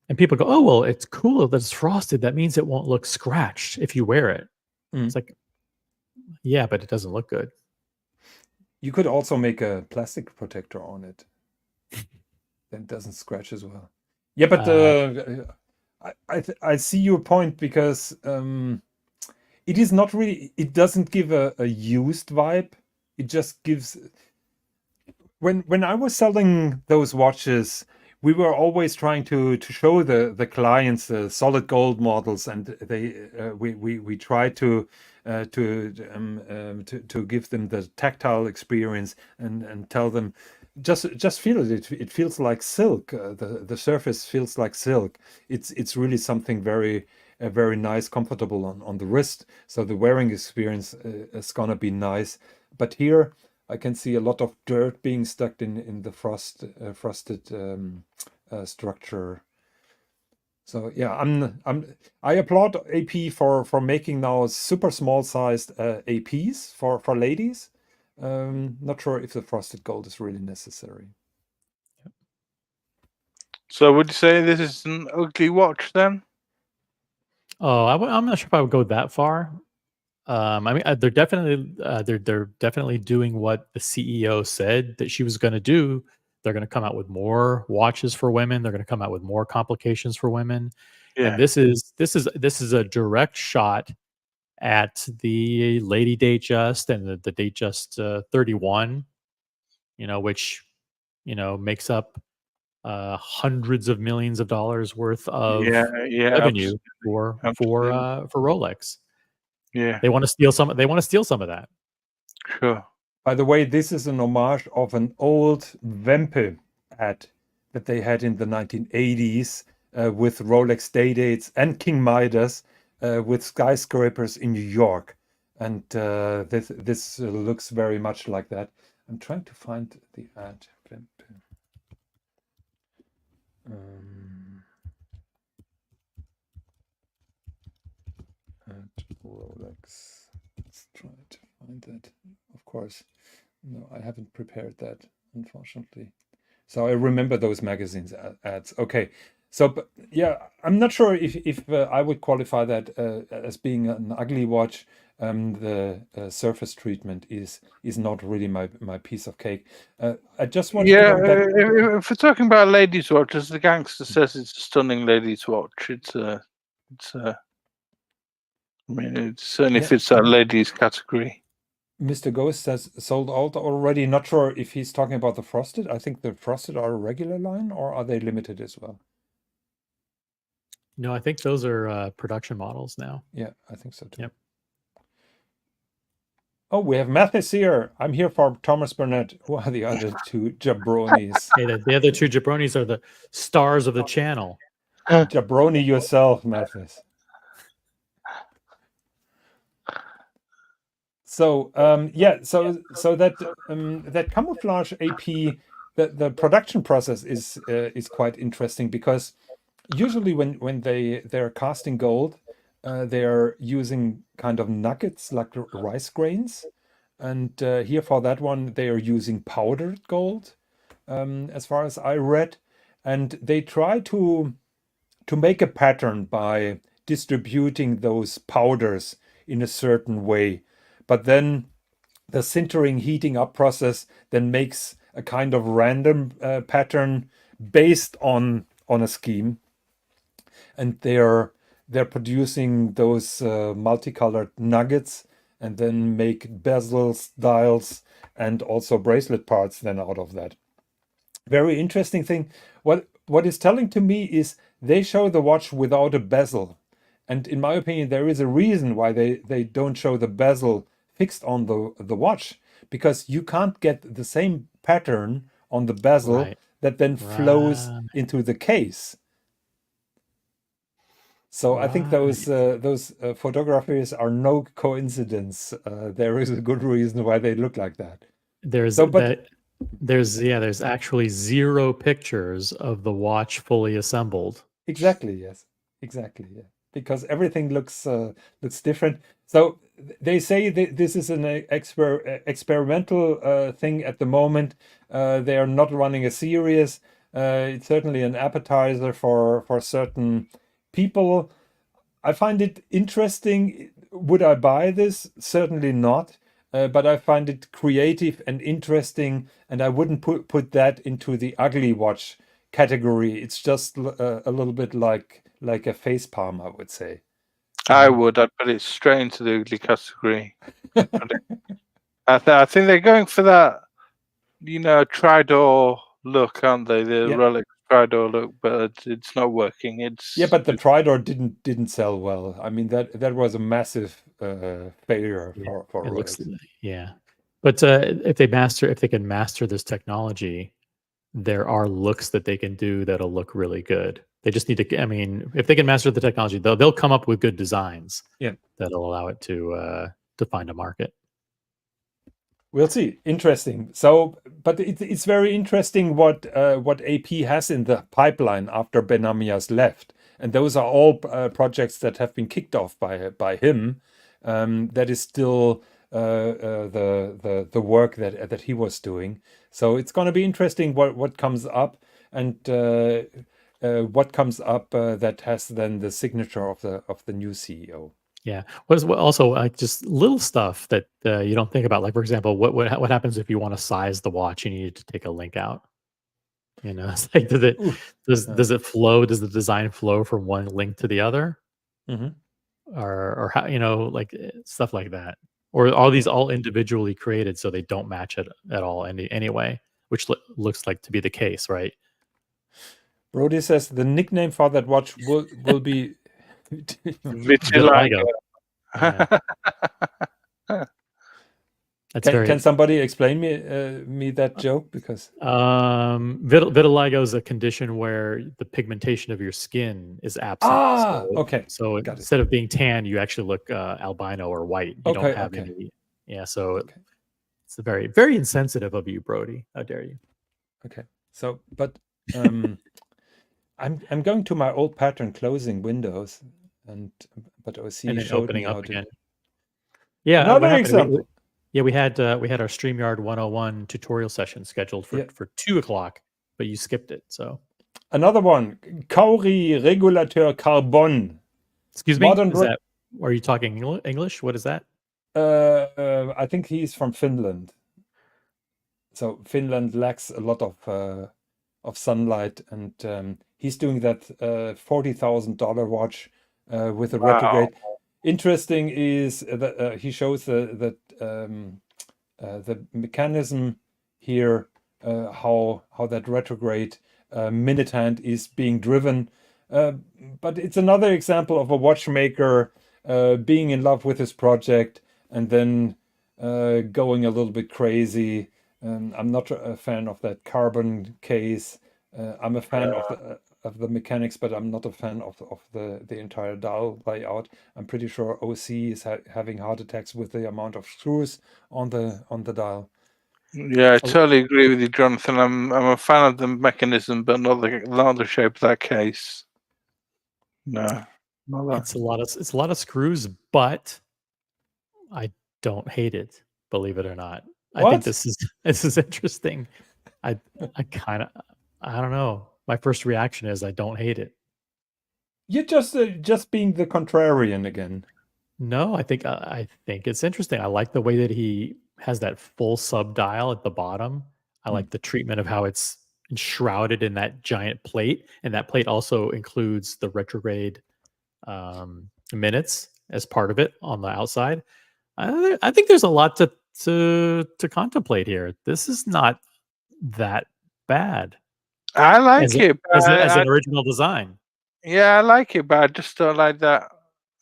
And people go, oh, well, it's cool that it's frosted. That means it won't look scratched if you wear it. It's like, yeah, but it doesn't look good. You could also make a plastic protector on it. Then it doesn't scratch as well. Yeah, but I see your point, because it is not really, it doesn't give a used vibe. It just gives, when I was selling those watches, we were always trying to show the clients the solid gold models, and we tried to give them the tactile experience and tell them, just feel it. It feels like silk. The surface feels like silk. It's really something very very nice, comfortable on the wrist. So the wearing experience is gonna be nice. But here I can see a lot of dirt being stuck in the frosted structure. So yeah, I applaud AP for making now super small sized APs for ladies. Not sure if the frosted gold is really necessary. So would you say this is an ugly watch then? Oh, I'm not sure if I would go that far. I mean, they're definitely doing what the CEO said that she was going to do. They're going to come out with more watches for women. They're going to come out with more complications for women. Yeah. And this is a direct shot at the Lady Datejust and the Datejust 31, which makes up hundreds of millions of dollars worth of revenue for Rolex. Yeah, they want to steal some. They want to steal some of that. Sure. By the way, this is an homage of an old Wempe ad that they had in the 1980s with Rolex Day-Dates and King Midas with skyscrapers in New York. And this looks very much like that. I'm trying to find the ad. Wempe. At Rolex. Let's try to find that. Of course, no, I haven't prepared that, unfortunately. So I remember those magazines ads. Okay, so but yeah, I'm not sure if I would qualify that as being an ugly watch. The surface treatment is not really my piece of cake. I just wanted to go back. If we're talking about ladies' watch, as the gangster says, it's a stunning ladies' watch. It's a. I mean, it certainly fits that ladies' category. Mr. Ghost says sold out already. Not sure if he's talking about the frosted. I think the frosted are a regular line, or are they limited as well? No, I think those are production models now. Yeah, I think so too. Yep. Oh, we have Mathis here. I'm here for Thomas Burnett. Who are the other two jabronis? Hey, the other two jabronis are the stars of the channel. Jabroni yourself, Mathis. So so that camouflage AP, the production process is quite interesting, because usually when they're casting gold, they're using kind of nuggets like rice grains, and here for that one they are using powdered gold, as far as I read, and they try to make a pattern by distributing those powders in a certain way. But then the sintering heating up process then makes a kind of random pattern based on a scheme. And they're producing those multicolored nuggets, and then make bezels, dials, and also bracelet parts then out of that. Very interesting thing. What is telling to me is they show the watch without a bezel. And in my opinion, there is a reason why they don't show the bezel fixed on the watch, because you can't get the same pattern on the bezel that then flows into the case. So I think those photographies are no coincidence. There is a good reason why they look like that. There's actually 0 pictures of the watch fully assembled. Exactly. Yes. Exactly. Yeah. Because everything looks different. So they say this is an experimental thing at the moment. They are not running a series. It's certainly an appetizer for certain people. I find it interesting. Would I buy this? Certainly not. But I find it creative and interesting, and I wouldn't put that into the ugly watch category. It's just a little bit like a face palm, I would say. I'd put it straight into the ugly category. I think they're going for that, Tridor look, aren't they? The Rolex Credor look, but it's not working. But the Credor didn't sell well. I mean, that was a massive failure for Rolex. But if they can master this technology, there are looks that they can do that'll look really good. They just need to. I mean, if they can master the technology, they'll come up with good designs. That'll allow it to find a market. We'll see. Interesting. So, but it's very interesting what AP has in the pipeline after Benamias left, and those are all projects that have been kicked off by him. That is still the work that he was doing. So it's going to be interesting what comes up, and what comes up that has then the signature of the new CEO. Yeah. Also just little stuff that you don't think about. Like, for example, what happens if you want to size the watch and you need to take a link out? It's like, does it flow? Does the design flow from one link to the other? Or how, like stuff like that? Or are these all individually created so they don't match it at all anyway? Which looks like to be the case, right? Brody says the nickname for that watch will be Vitiligo. Yeah. Can somebody explain me that joke? Because vitiligo is a condition where the pigmentation of your skin is absent. okay, So got it. instead of being tan, you actually look albino or white. You don't have Okay. any. Yeah, so it's very, very insensitive of you, Brody. How dare you? Okay. So, but I'm going to my old pattern, closing windows, but OC And then showed opening me up how to. again. Yeah, what Another happened? example. We had our StreamYard 101 tutorial session scheduled for 2:00, but you skipped it. So another one, Caury Régulateur Carbone. excuse me. Are you talking English? What is that? I think he's from Finland. So Finland lacks a lot of sunlight, and he's doing that $40,000 watch with a retrograde. Interesting is that he shows the mechanism here, how that retrograde minute hand is being driven. But it's another example of a watchmaker being in love with his project and then going a little bit crazy. I'm not a fan of that carbon case. I'm a fan of the mechanics, but I'm not a fan of the entire dial layout. I'm pretty sure OC is having heart attacks with the amount of screws on the dial. Yeah, I totally agree with you, Jonathan. I'm a fan of the mechanism, but not the shape of that case. No, not that. It's a lot of screws, but I don't hate it. Believe it or not, I think this is interesting. I kind of, I don't know. My first reaction is I don't hate it. You're just being the contrarian again. No, I think it's interesting. I like the way that he has that full sub dial at the bottom. I like the treatment of how it's enshrouded in that giant plate, and that plate also includes the retrograde minutes as part of it on the outside. I think there's a lot to contemplate here. This is not that bad. I like it as an original design. Yeah, I like it, but I just don't like that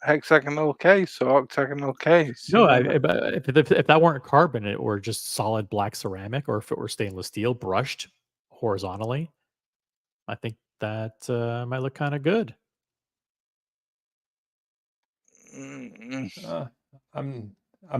hexagonal case or octagonal case. No, if that weren't carbon or just solid black ceramic, or if it were stainless steel brushed horizontally, I think that might look kind of good. I'm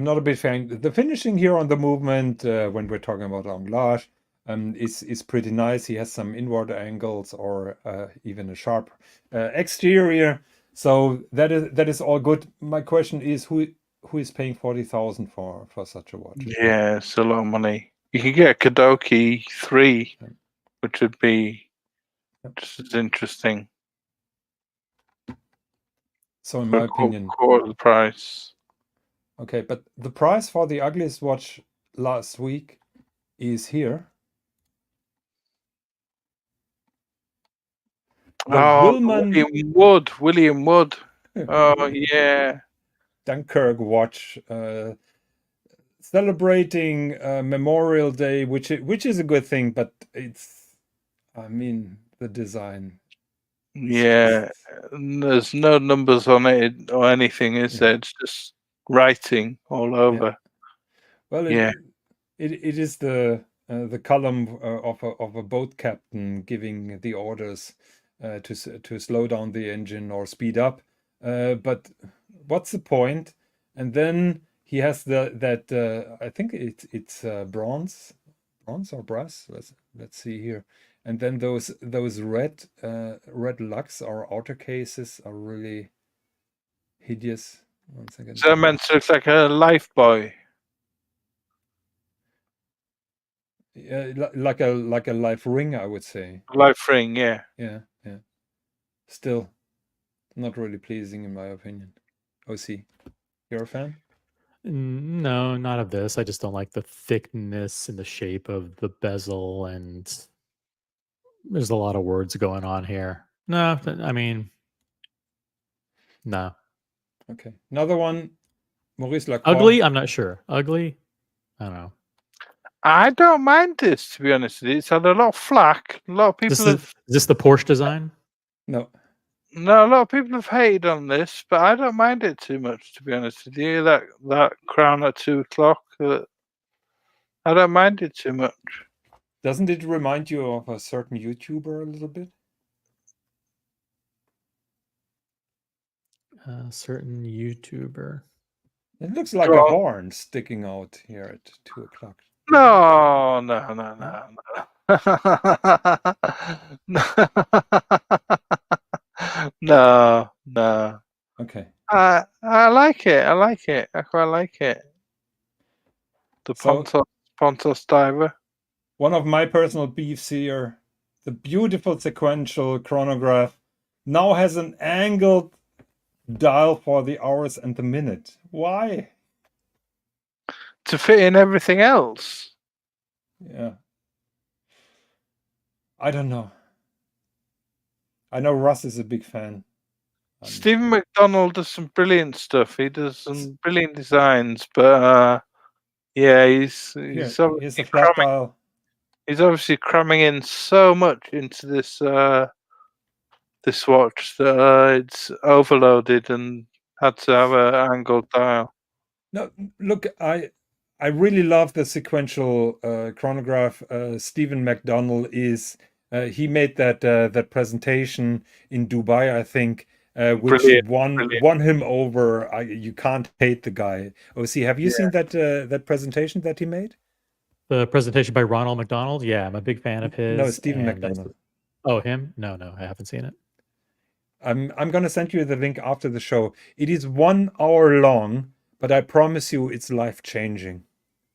not a big fan. The finishing here on the movement, when we're talking about anglage, is pretty nice. He has some inward angles or even a sharp exterior. So that is all good. My question is, who is paying 40,000 for such a watch? Yeah, it's a lot of money. You could get a Kadoki 3, which would be just as interesting. So in my opinion, quarter the price. Okay, but the price for the ugliest watch last week is here. William Wood. Oh yeah, Dunkirk watch, celebrating Memorial Day, which is a good thing, but I mean, the design. Yeah, there's no numbers on it or anything, is there? It's just writing all over. Well, it is the column of a boat captain giving the orders to slow down the engine or speed up. But what's the point? And then he has that I think it's bronze or brass. Let's see here. And then those red lux or outer cases are really hideous. One second. So that meant to look like a life buoy. Like a life ring, I would say. Life ring, yeah. Yeah. Still, not really pleasing in my opinion. OC, you're a fan? No, not of this. I just don't like the thickness and the shape of the bezel, and there's a lot of words going on here. No, I mean, no. Okay, another one. Maurice Lacroix. Ugly? I'm not sure. Ugly? I don't know. I don't mind this, to be honest with you. It's had a lot of flack. A lot of people Is this the Porsche design? No, a lot of people have hated on this, but I don't mind it too much, to be honest with you. That crown at 2 o'clock. I don't mind it too much. Doesn't it remind you of a certain YouTuber a little bit? A certain YouTuber. It looks like Go a on. horn sticking out here at 2 o'clock. No. No. Okay. I like it. I like it. I quite like it. The So- Pontos diver. One of my personal beefs here, the beautiful sequential chronograph now has an angled dial for the hours and the minute. Why? To fit in everything else. Yeah. I don't know. I know Russ is a big fan. Stephen McDonald does some brilliant stuff. He does some brilliant designs, but yeah, he's Here's obviously a flat cramming, dial. he's obviously cramming in so much into this this watch that it's overloaded and had to have an angled dial. No, look, I really love the sequential chronograph. Stephen McDonald is he made that presentation in Dubai, I think, which Brilliant. won him over. You can't hate the guy. OC, have you seen that presentation that he made? The presentation by Ronald McDonald. Yeah, I'm a big fan of his. No, Stephen and McDonald. Oh, him? No, I haven't seen it. I'm gonna send you the link after the show. It is 1 hour long, but I promise you it's life changing.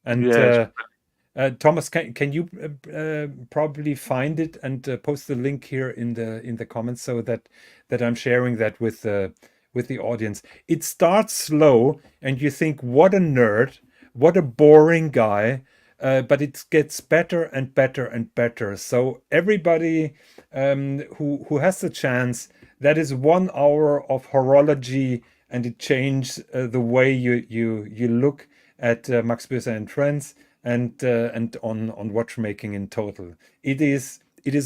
And Yeah, Thomas, can you probably find it and post the link here in the comments so that I'm sharing that with the audience. It starts slow, and you think, what a nerd, what a boring guy, but it gets better and better and better. So everybody who has the chance, that is 1 hour of horology, and it changed the way you look at Max Büsser and Friends and on watchmaking in total. It is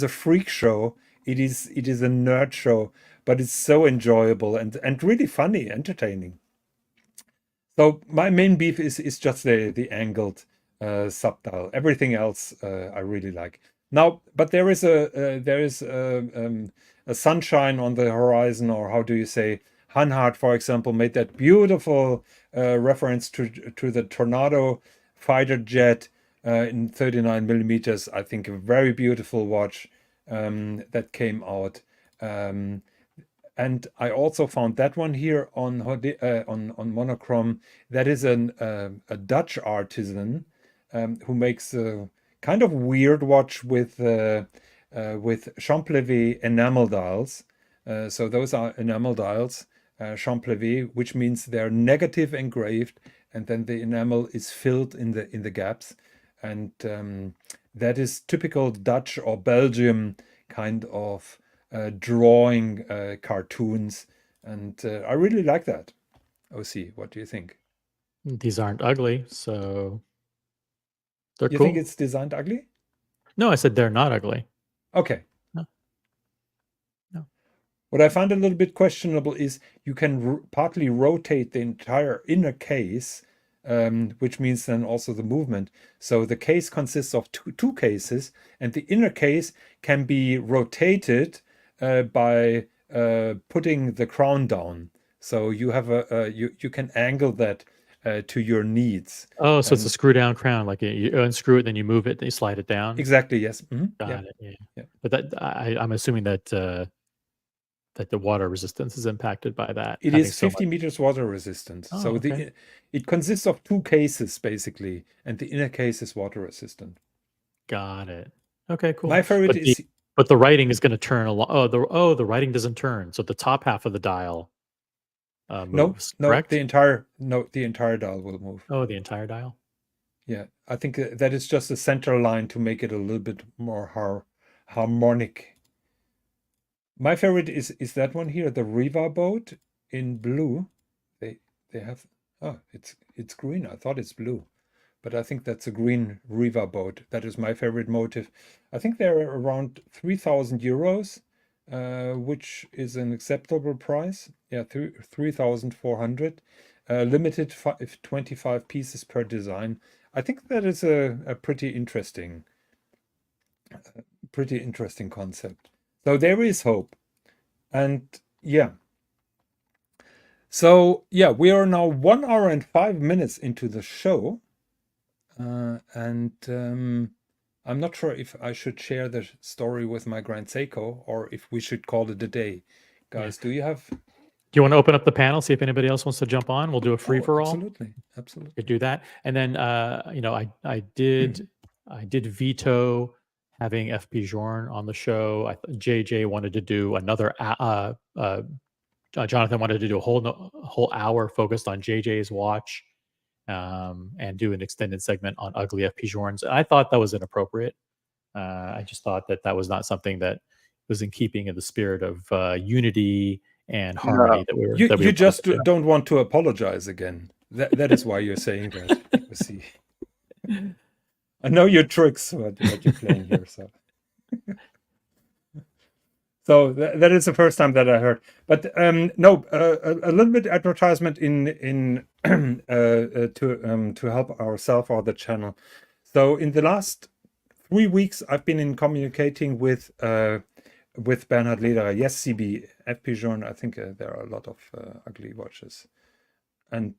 a freak show. It is a nerd show, but it's so enjoyable and really funny, entertaining. So my main beef is just the angled subdial. Everything else I really like. Now, but there is a sunshine on the horizon, or how do you say? Hanhart, for example, made that beautiful reference to the Tornado fighter jet in 39 millimeters. I think a very beautiful watch that came out. And I also found that one here on Monochrome. That is a Dutch artisan who makes a kind of weird watch with Champlevé enamel dials. So those are enamel dials, Champlevé, which means they're negative engraved, and then the enamel is filled in the gaps. And that is typical Dutch or Belgium kind of drawing cartoons, and I really like that. OC, what do you think? These aren't ugly, so they're You cool. think it's designed ugly? No, I said they're not ugly. Okay. No. What I find a little bit questionable is you can partly rotate the entire inner case, which means then also the movement. So the case consists of two cases, and the inner case can be rotated by putting the crown down. So you have you can angle that to your needs. Oh, so it's a screw down crown. Like you unscrew it, then you move it, then you slide it down. Exactly. Yes. Got it. Yeah. But that I'm assuming that that the water resistance is impacted by that. It is 50 meters water resistant. Oh, so okay. it consists of two cases basically, and the inner case is water resistant. Got it. Okay, cool. My favorite is but the writing is going to turn along. The writing doesn't turn. So the top half of the dial moves. No, correct? the entire dial will move. Oh, the entire dial. Yeah, I think that is just a center line to make it a little bit more harmonic. My favorite is that one here, the Riva boat in blue. They have it's green. I thought it's blue, but I think that's a green Riva boat. That is my favorite motive. I think they're around 3,000 euros, which is an acceptable price. Yeah, 3,400. Limited 25 pieces per design. I think that is a pretty interesting concept. So there is hope. And yeah. So yeah, we are now 1 hour and 5 minutes into the show. And I'm not sure if I should share the story with my Grand Seiko or if we should call it a day. Guys, do you have... Do you want to open up the panel, see if anybody else wants to jump on? We'll do a free for all. Absolutely. Could do that. And then I did veto having FP Journe on the show. JJ wanted to do another Jonathan wanted to do a whole hour focused on JJ's watch, and do an extended segment on ugly FP Journes. I thought that was inappropriate. I just thought that was not something that was in keeping of the spirit of unity and harmony that we were. You just don't want to apologize again. That is why you're saying that. See, I know your tricks. What you're playing here, so. So that is the first time that I heard. But no, a little bit advertisement in to help ourselves or the channel. So in the last 3 weeks, I've been in communicating with Bernhard Lederer. Yes, CB, FP Journe. I think there are a lot of ugly watches, and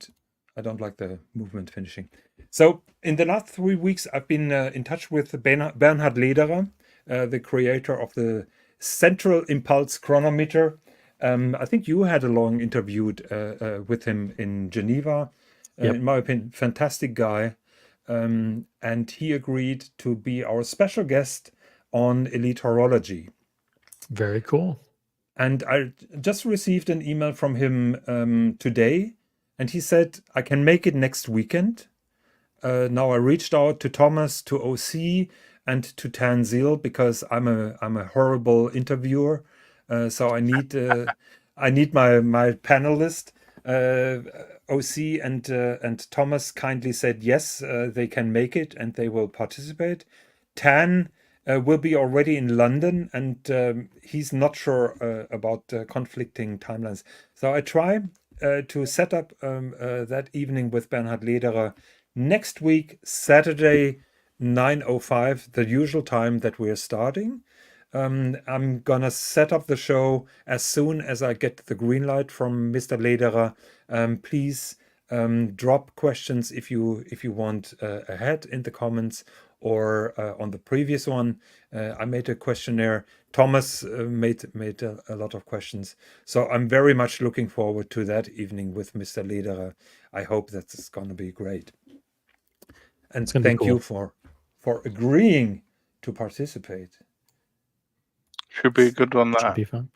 I don't like the movement finishing. So in the last 3 weeks, I've been in touch with Bernhard Lederer, the creator of the Central Impulse chronometer. I think you had a long interview with him in Geneva. Yep. In my opinion, fantastic guy. And he agreed to be our special guest on Elite Horology. Very cool. And I just received an email from him today, and he said, I can make it next weekend. Now I reached out to Thomas, to OC, and to Tanzil because I'm a horrible interviewer. So I need my panelist. OC and Thomas kindly said yes, they can make it and they will participate. Tan will be already in London, and he's not sure about conflicting timelines. So I try to set up that evening with Bernhard Lederer next week, Saturday, 9:05, the usual time that we're starting. I'm gonna set up the show as soon as I get the green light from Mr. Lederer. Please drop questions if you want ahead in the comments or on the previous one. I made a questionnaire. Thomas made a lot of questions. So I'm very much looking forward to that evening with Mr. Lederer. I hope that's going to be great. And thank you for agreeing to participate. Should be a good one. Should be fun.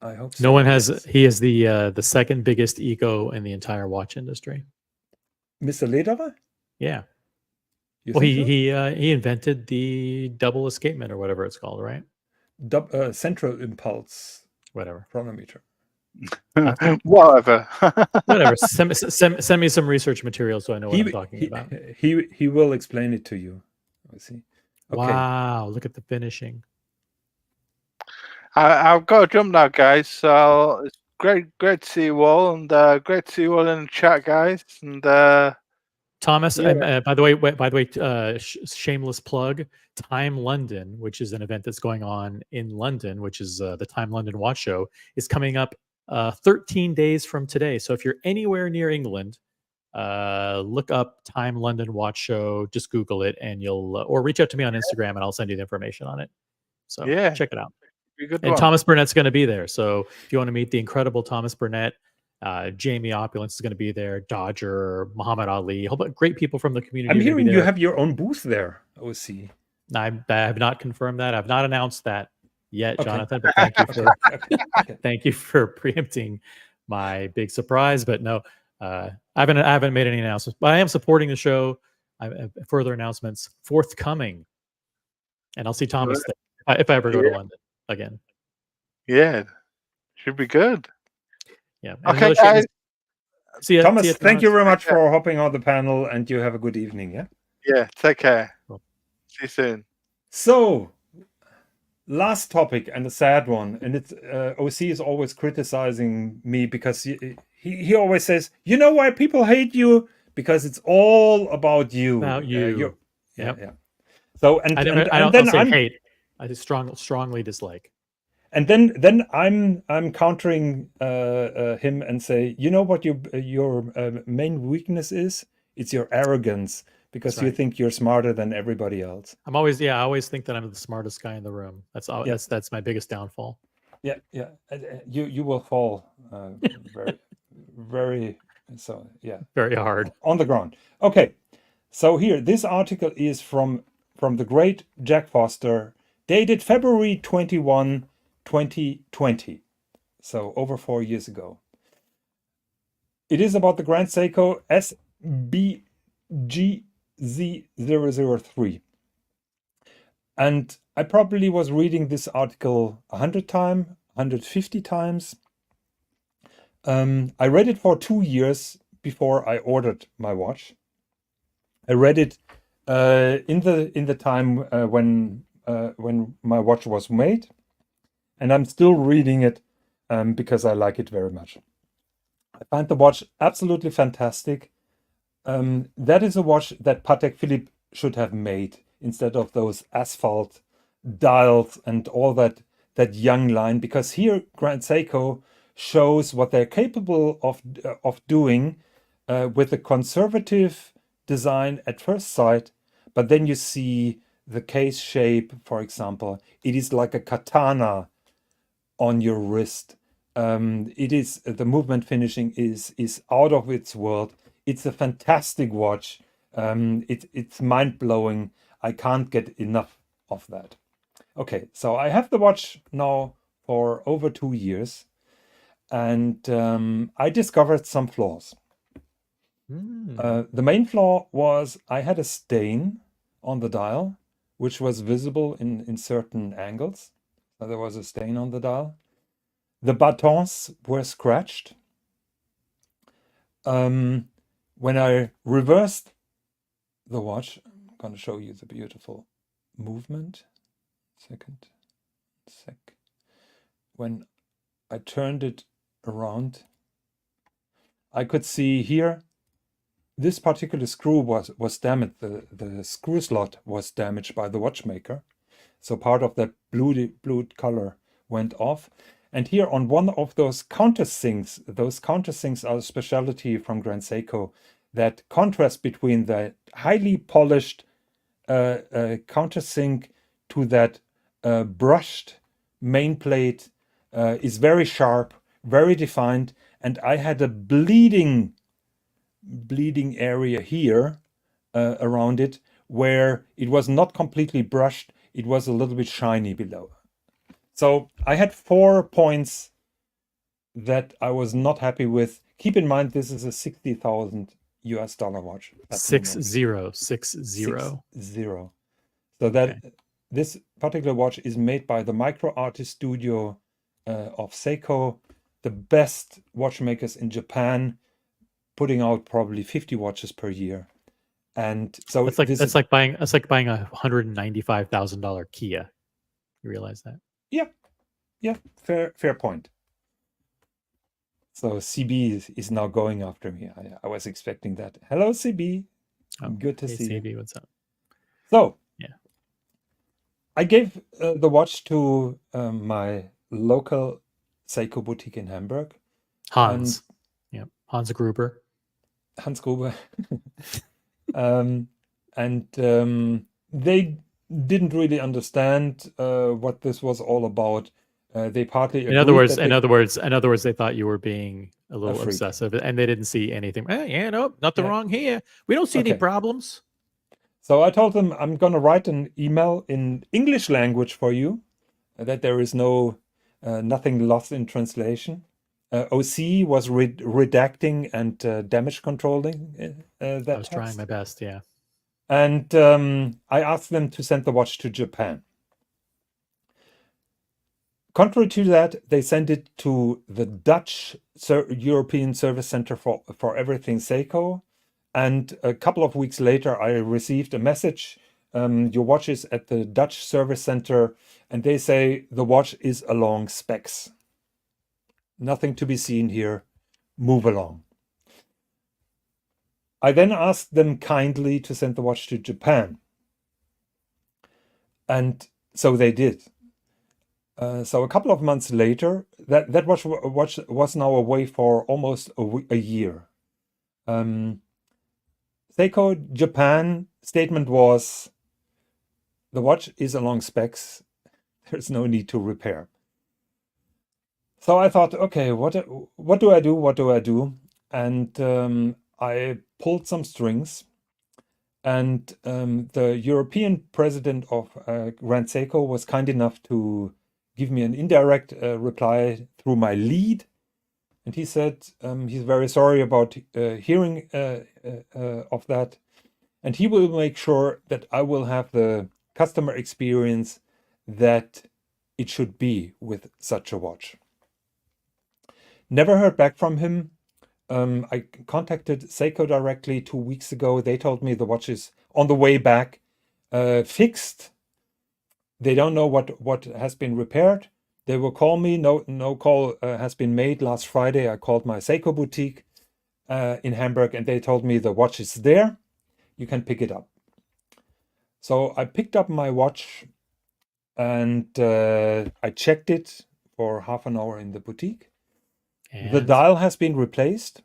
I hope so. No one has. He is the second biggest ego in the entire watch industry. Mr. Lederer? Yeah. You Well, think so? he invented the double escapement or whatever it's called, right? Central Impulse Whatever. chronometer. Whatever. Whatever. Send me some research material so I know what I'm talking about. He will explain it to you. I see. Okay. Wow! Look at the finishing. I've got to jump now, guys. So it's great to see you all, and great to see you all in the chat, guys. And Thomas, yeah. by the way, shameless plug. Time London, which is an event that's going on in London, which is the Time London Watch Show, is coming up 13 days from today. So if you're anywhere near England, look up Time London Watch Show. Just Google it, and you'll or reach out to me on Instagram, and I'll send you the information on it. So Yeah. check it out. Be a good And one. Thomas Burnett's going to be there. So if you want to meet the incredible Thomas Burnett, Jamie Opulence is going to be there, Dodger, Muhammad Ali, a whole bunch of great people from the community. I'm are gonna hearing be you there. have your own booth there, OC. I have not confirmed that. I've not announced that yet, Okay. Jonathan. But thank you for Okay. thank you for preempting my big surprise. But no, I haven't made any announcements. But I am supporting the show. I have further announcements forthcoming, and I'll see Thomas there if I ever go to London again. Yeah, should be good. Yeah. And Okay, another shameless- guys. See ya, Thomas, see ya, thank you Thomas. very much for hopping on the panel, and you have a good evening. Yeah. Yeah, take care. Cool. See you soon. So, last topic and a sad one, and it's OC is always criticizing me because he always says, you know why people hate you? because it's all about you. About you. Yeah, Yep. yeah. So and I and don't then say I'm hate. I just strongly dislike. and then I'm countering him and say, you know what your main weakness is? It's your arrogance, because That's you right. think you're smarter than everybody else. I always think that I'm the smartest guy in the room. Yeah. That's my biggest downfall. Yeah, yeah. You will fall very, very. So yeah, Very hard. on the ground. Okay, so here this article is from the great Jack Foster, dated February 21, 2020. So over 4 years ago. It is about the Grand Seiko SBGZ003. And I probably was reading this article 100 times, 150 times. I read it for 2 years before I ordered my watch. I read it in the time when my watch was made, and I'm still reading it because I like it very much. I find the watch absolutely fantastic. That is a watch that Patek Philippe should have made instead of those asphalt dials and all that young line, because here Grand Seiko shows what they're capable of doing with a conservative design at first sight, but then you see the case shape, for example. It is like a katana on your wrist. It is the movement finishing is out of its world. It's a fantastic watch. It's mind blowing. I can't get enough of that. Okay, so I have the watch now for over 2 years, and I discovered some flaws. The main flaw was I had a stain on the dial, which was visible in certain angles. So there was a stain on the dial. The buttons were scratched. When I reversed the watch, I'm going to show you the beautiful movement. Sec. When I turned it around, I could see here this particular screw was damaged. The screw slot was damaged by the watchmaker. So part of that blue color went off. And here on one of those countersinks are a specialty from Grand Seiko, that contrast between the highly polished countersink to that brushed main plate is very sharp, very defined. And I had a bleeding area here around it, where it was not completely brushed. It was a little bit shiny below. So I had 4 points that I was not happy with. Keep in mind, this is a $60,000 watch. 60. 60. So that this particular watch is made by the micro artist studio of Seiko, the best watchmakers in Japan, putting out probably 50 watches per year. And so that's like buying a $195,000 Kia. You realize that? Yeah, fair point. So CB is now going after me. I was expecting that. Hello, CB. Good to see CB, you. what's up? So yeah, I gave the watch to my local Seiko boutique in Hamburg. Hans Gruber. Hans Gruber. And they didn't really understand what this was all about. They partly in other words, they thought you were being a little obsessive, and they didn't see anything. Nothing wrong here. We don't see any problems. So I told them I'm going to write an email in English language for you, that there is nothing lost in translation. OC was redacting and damage controlling that I was trying my best, yeah. And I asked them to send the watch to Japan. Contrary to that, they sent it to the Dutch European Service Center for Everything Seiko. And a couple of weeks later, I received a message. Your watch is at the Dutch Service Center, and they say the watch is along specs. Nothing to be seen here. Move along. I then asked them kindly to send the watch to Japan. And so they did. So a couple of months later, that watch was now away for almost a year. Seiko Japan statement was, the watch is along specs. There's no need to repair. So I thought, okay, what do I do? What do I do? And I pulled some strings, and the European president of Grand Seiko was kind enough to give me an indirect reply through my lead. And he said he's very sorry about hearing of that. And he will make sure that I will have the customer experience that it should be with such a watch. Never heard back from him. I contacted Seiko directly 2 weeks ago. They told me the watch is on the way back, fixed. They don't know what has been repaired. They will call me. No call has been made. Last Friday, I called my Seiko boutique in Hamburg, and they told me the watch is there. You can pick it up. So I picked up my watch, and I checked it for half an hour in the boutique. The dial has been replaced.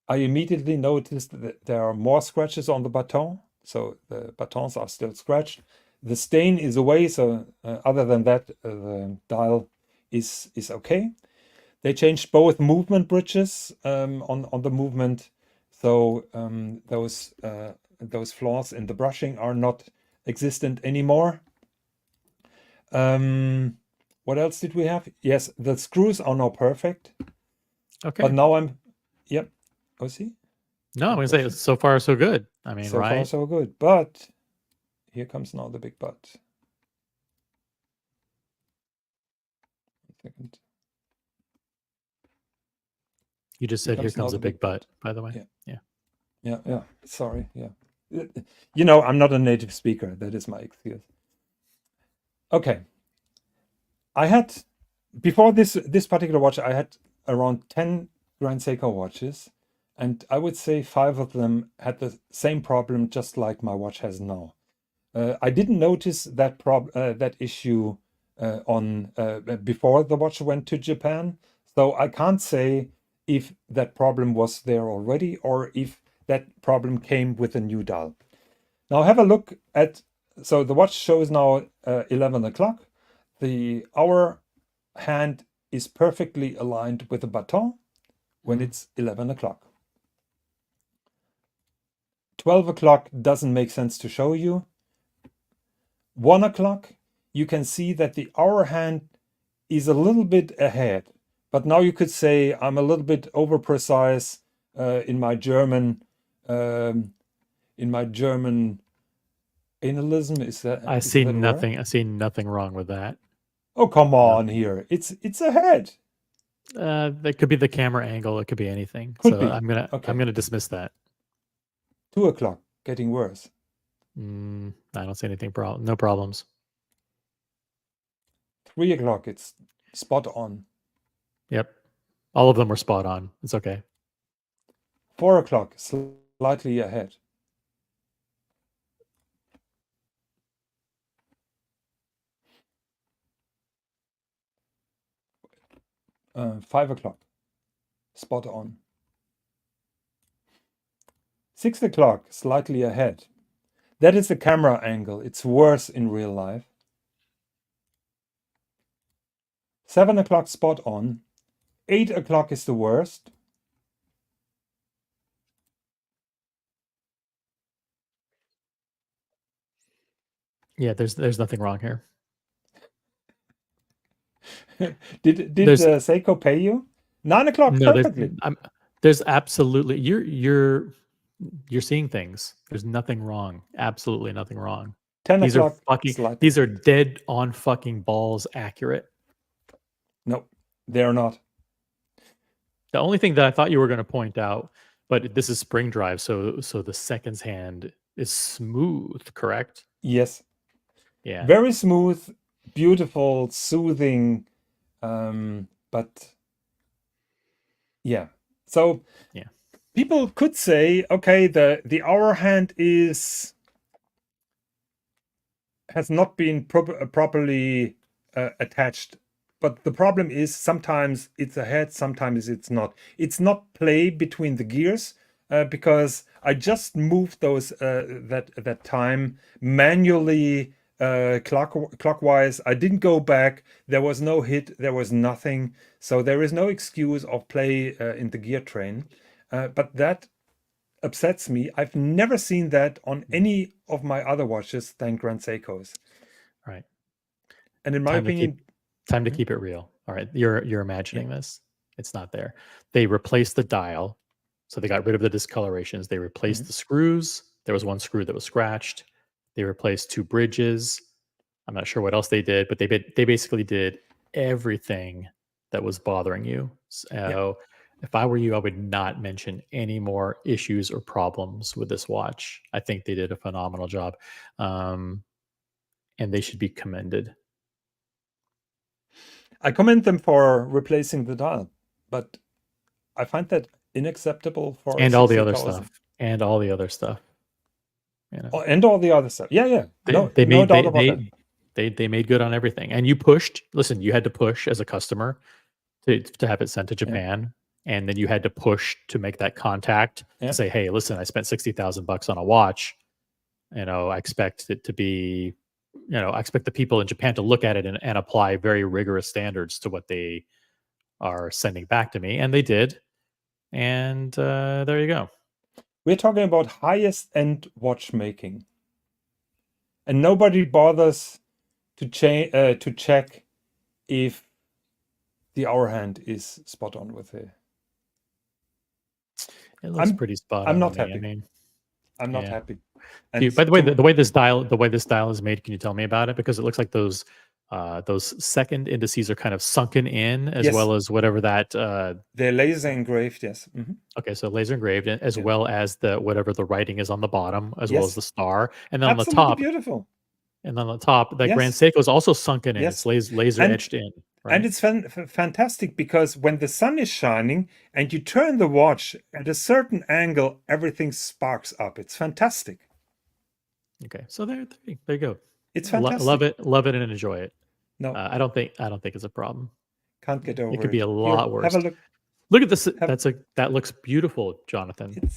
I immediately noticed that there are more scratches on the baton. So the batons are still scratched. The stain is away. So other than that, the dial is okay. They changed both movement bridges on the movement. So those flaws in the brushing are not existent anymore. What else did we have? Yes, the screws are now perfect. Okay. But now yep. Oh, see? No, I'm going to say so far so good. I mean, So right? far so good. But here comes now the big but. 1 second. You just said here comes a big but, by the way. Yeah. Sorry. Yeah. You know, I'm not a native speaker. That is my excuse. Okay. I had, before this particular watch, I had around 10 Grand Seiko watches, and I would say 5 of them had the same problem, just like my watch has now. I didn't notice that issue before the watch went to Japan, so I can't say if that problem was there already or if that problem came with a new dial. Now have a look at, so the watch shows now 11 o'clock. The hour hand is perfectly aligned with the baton when it's 11 o'clock. 12 o'clock doesn't make sense to show you. 1 o'clock, you can see that the hour hand is a little bit ahead. But now you could say I'm a little bit over precise in my German analism. Is that? I see nothing. I see nothing wrong with that. Oh, come on here. It's ahead. That could be the camera angle. It could be anything. Could so be. I'm gonna dismiss that. 2 o'clock, getting worse. I don't see anything. No problems. 3 o'clock, it's spot on. Yep. All of them were spot on. It's okay. 4 o'clock, slightly ahead. 5 o'clock, spot on. 6 o'clock, slightly ahead. That is the camera angle. It's worse in real life. 7 o'clock, spot on. 8 o'clock is the worst. Yeah, there's nothing wrong here. Did Seiko pay you? 9 o'clock, No, perfectly. There's absolutely you're seeing things. There's nothing wrong. Absolutely nothing wrong. 10 These o'clock, are fucking. slightly. These are dead on fucking balls accurate. No, they're not. The only thing that I thought you were going to point out, but this is spring drive, so the seconds hand is smooth, correct? Yes. Yeah. Very smooth, beautiful, soothing, but yeah. So yeah. people could say, okay, the hour hand has not been properly attached. But the problem is sometimes it's ahead, sometimes it's not. It's not play between the gears because I just moved those that time manually clockwise. I didn't go back. There was no hit. There was nothing. So there is no excuse of play in the gear train. But that upsets me. I've never seen that on any of my other watches than Grand Seiko's. Right. And in my opinion, time to keep it real. All right, you're imagining this. It's not there. They replaced the dial, so they got rid of the discolorations. They replaced the screws. There was one screw that was scratched. They replaced 2 bridges. I'm not sure what else they did, but they basically did everything that was bothering you. So if I were you, I would not mention any more issues or problems with this watch. I think they did a phenomenal job, and they should be commended. I commend them for replacing the dial, but I find that unacceptable for And all the other 60,000. stuff. And all the other stuff. You know. Oh, and all the other stuff. Yeah. No doubt about that. They made good on everything. And you pushed. Listen, you had to push as a customer to have it sent to Japan. And then you had to push to make that contact to say, hey, listen, I spent $60,000 on a watch. I expect it to be, I expect the people in Japan to look at it and apply very rigorous standards to what they are sending back to me. And they did. And there you go. We're talking about highest end watchmaking. And nobody bothers to check if the hour hand is spot on with it. It looks pretty spot on. I'm not happy. I'm not happy. And by the way, the way this dial is made, can you tell me about it? Because it looks like those second indices are kind of sunken in, as well as whatever that they're laser engraved. Yes. Mm-hmm. Okay, so laser engraved, as well as whatever the writing is on the bottom, as well as the star, and then absolutely on the top, beautiful. And on the top, that Grand Seiko is also sunken in. It's laser etched in. Right? And it's fantastic because when the sun is shining and you turn the watch at a certain angle, everything sparks up. It's fantastic. Okay, so there you go. It's fantastic. Love it, and enjoy it. No, I don't think it's a problem. Can't get over it. It could be a lot worse. Have a look. Look at this. That looks beautiful, Jonathan.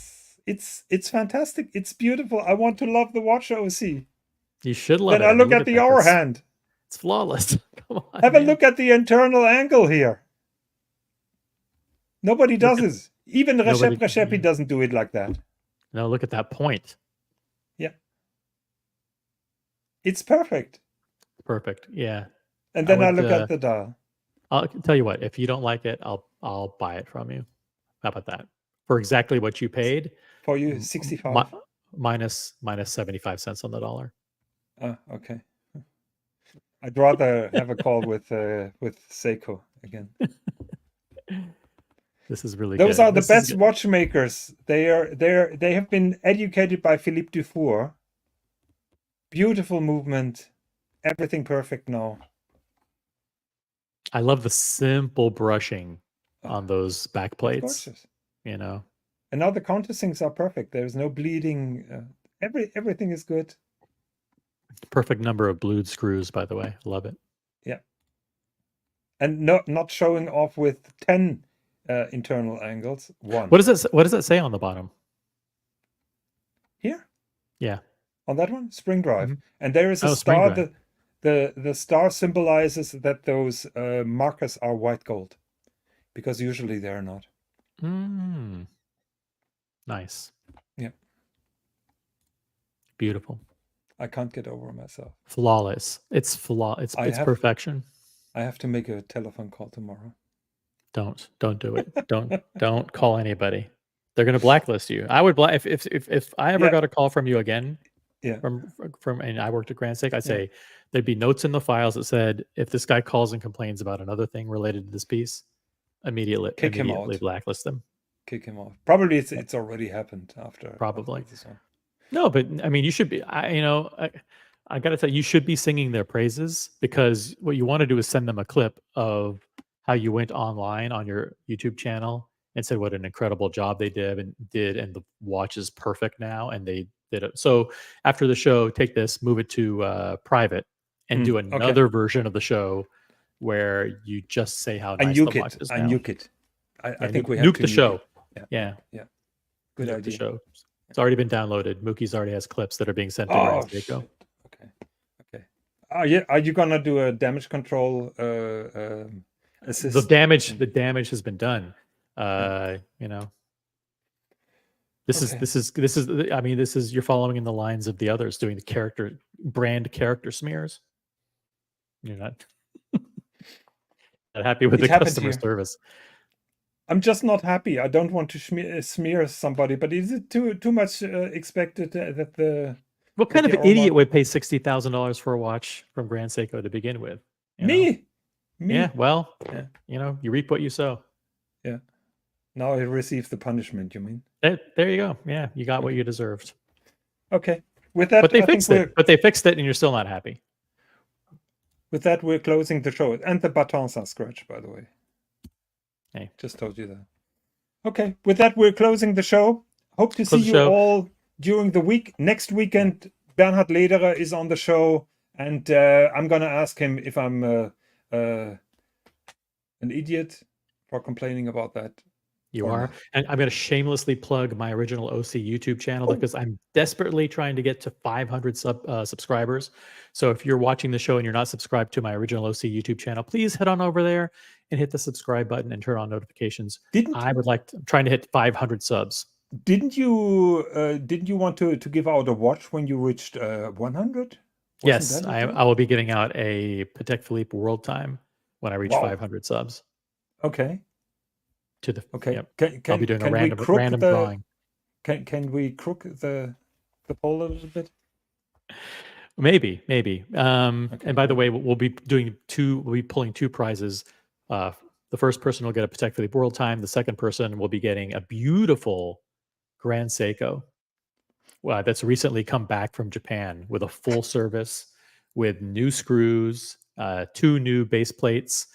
It's fantastic. It's beautiful. I want to love the watch, OC. You should love it. Then I look at the hour hand. It's flawless. Come on. Have a look at the internal angle here. Nobody does this. Even Recepi doesn't do it like that. No, look at that point. Yeah. It's perfect. Perfect. Yeah. And then I look at the dial. I'll tell you what, if you don't like it, I'll buy it from you. How about that? For exactly what you paid. For you, 65. Minus 75 cents on the dollar. Okay. I'd rather have a call with Seiko again. This is really Those good. are the best watchmakers. They have been educated by Philippe Dufour. Beautiful movement. Everything perfect now. I love the simple brushing on those back plates. Gorgeous. And now the countersinks are perfect. There's no bleeding. Everything is good. Perfect number of blued screws, by the way. Love it. Yeah. And not showing off with 10 internal angles. 1. What does it say on the bottom? Here? Yeah. On that one? Spring drive. Mm-hmm. And there is a star. The star symbolizes that those markers are white gold. Because usually they're not. Nice. Yeah. Beautiful. I can't get over myself. Flawless. It's perfection. I have to make a telephone call tomorrow. Don't do it. don't call anybody. They're going to blacklist you. I would if I ever got a call from you again. Yeah. From and I worked at Grand Seiko, I'd say there'd be notes in the files that said if this guy calls and complains about another thing related to this piece, immediately blacklist them. Kick him off. Probably it's already happened after. Probably. No, but I mean, you should be. I got to tell you, you should be singing their praises, because what you want to do is send them a clip of how you went online on your YouTube channel and said what an incredible job they did, and the watch is perfect now, and they did it. So after the show, take this, move it to private, and do Okay. another version of the show where you just say how I nice the nuke watch it. is I now. nuke it. I Yeah, think we have nuke to the nuke show. it. Yeah, Good nuke idea. the show. It's already been downloaded. Mookie's already has clips that are being sent to Oh, Grand Seiko. shit. Okay. Are you gonna do a damage control assist? The damage has been done. You know, this Okay. is. I mean, this is you're following in the lines of the others doing the brand character smears. You're not happy with It the happened customer here. service. I'm just not happy. I don't want to smear somebody, but is it too much expected that the What kind of the idiot Audemars- would pay $60,000 for a watch from Grand Seiko to begin with? You know? me? Yeah. Well, Yeah. you know, you reap what you sow. Yeah. Now I receive the punishment. You mean? There you go. Yeah, you got what you deserved. Okay. With that, But they I think fixed it. But they fixed it, and you're still not happy. with that we're closing the show, and the buttons are scratched, by the way. Hey. Just told you that. Okay. With that, we're closing the show. Hope to see Close the you show. all during the week. Next weekend, Bernhard Lederer is on the show, and I'm gonna ask him if I'm an idiot for complaining about that. You or are. not. And I'm going to shamelessly plug my original OC YouTube channel because I'm desperately trying to get to 500 subscribers. So if you're watching the show and you're not subscribed to my original OC YouTube channel, please head on over there and hit the subscribe button and turn on notifications. I'm trying to hit 500 subs. Didn't you want to give out a watch when you reached 100? Yes, I will be giving out a Patek Philippe World Time when I reach Wow. 500 subs. Okay. Okay. Yep. I'll be doing a random drawing. Can we crook the poll a little bit? Maybe. Okay, And by the way, we'll be pulling two prizes. The first person will get a Patek Philippe World Time. The second person will be getting a beautiful Grand Seiko that's recently come back from Japan with a full service, with new screws, 2 new base plates,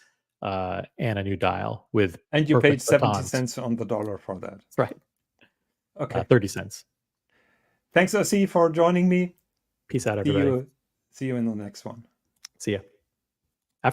and a new dial with. And you paid perfect 70 batons. cents on the dollar for that. That's right. Okay. 30 cents. Thanks, OC, for joining me. Peace out, everybody. See you in the next one. See ya.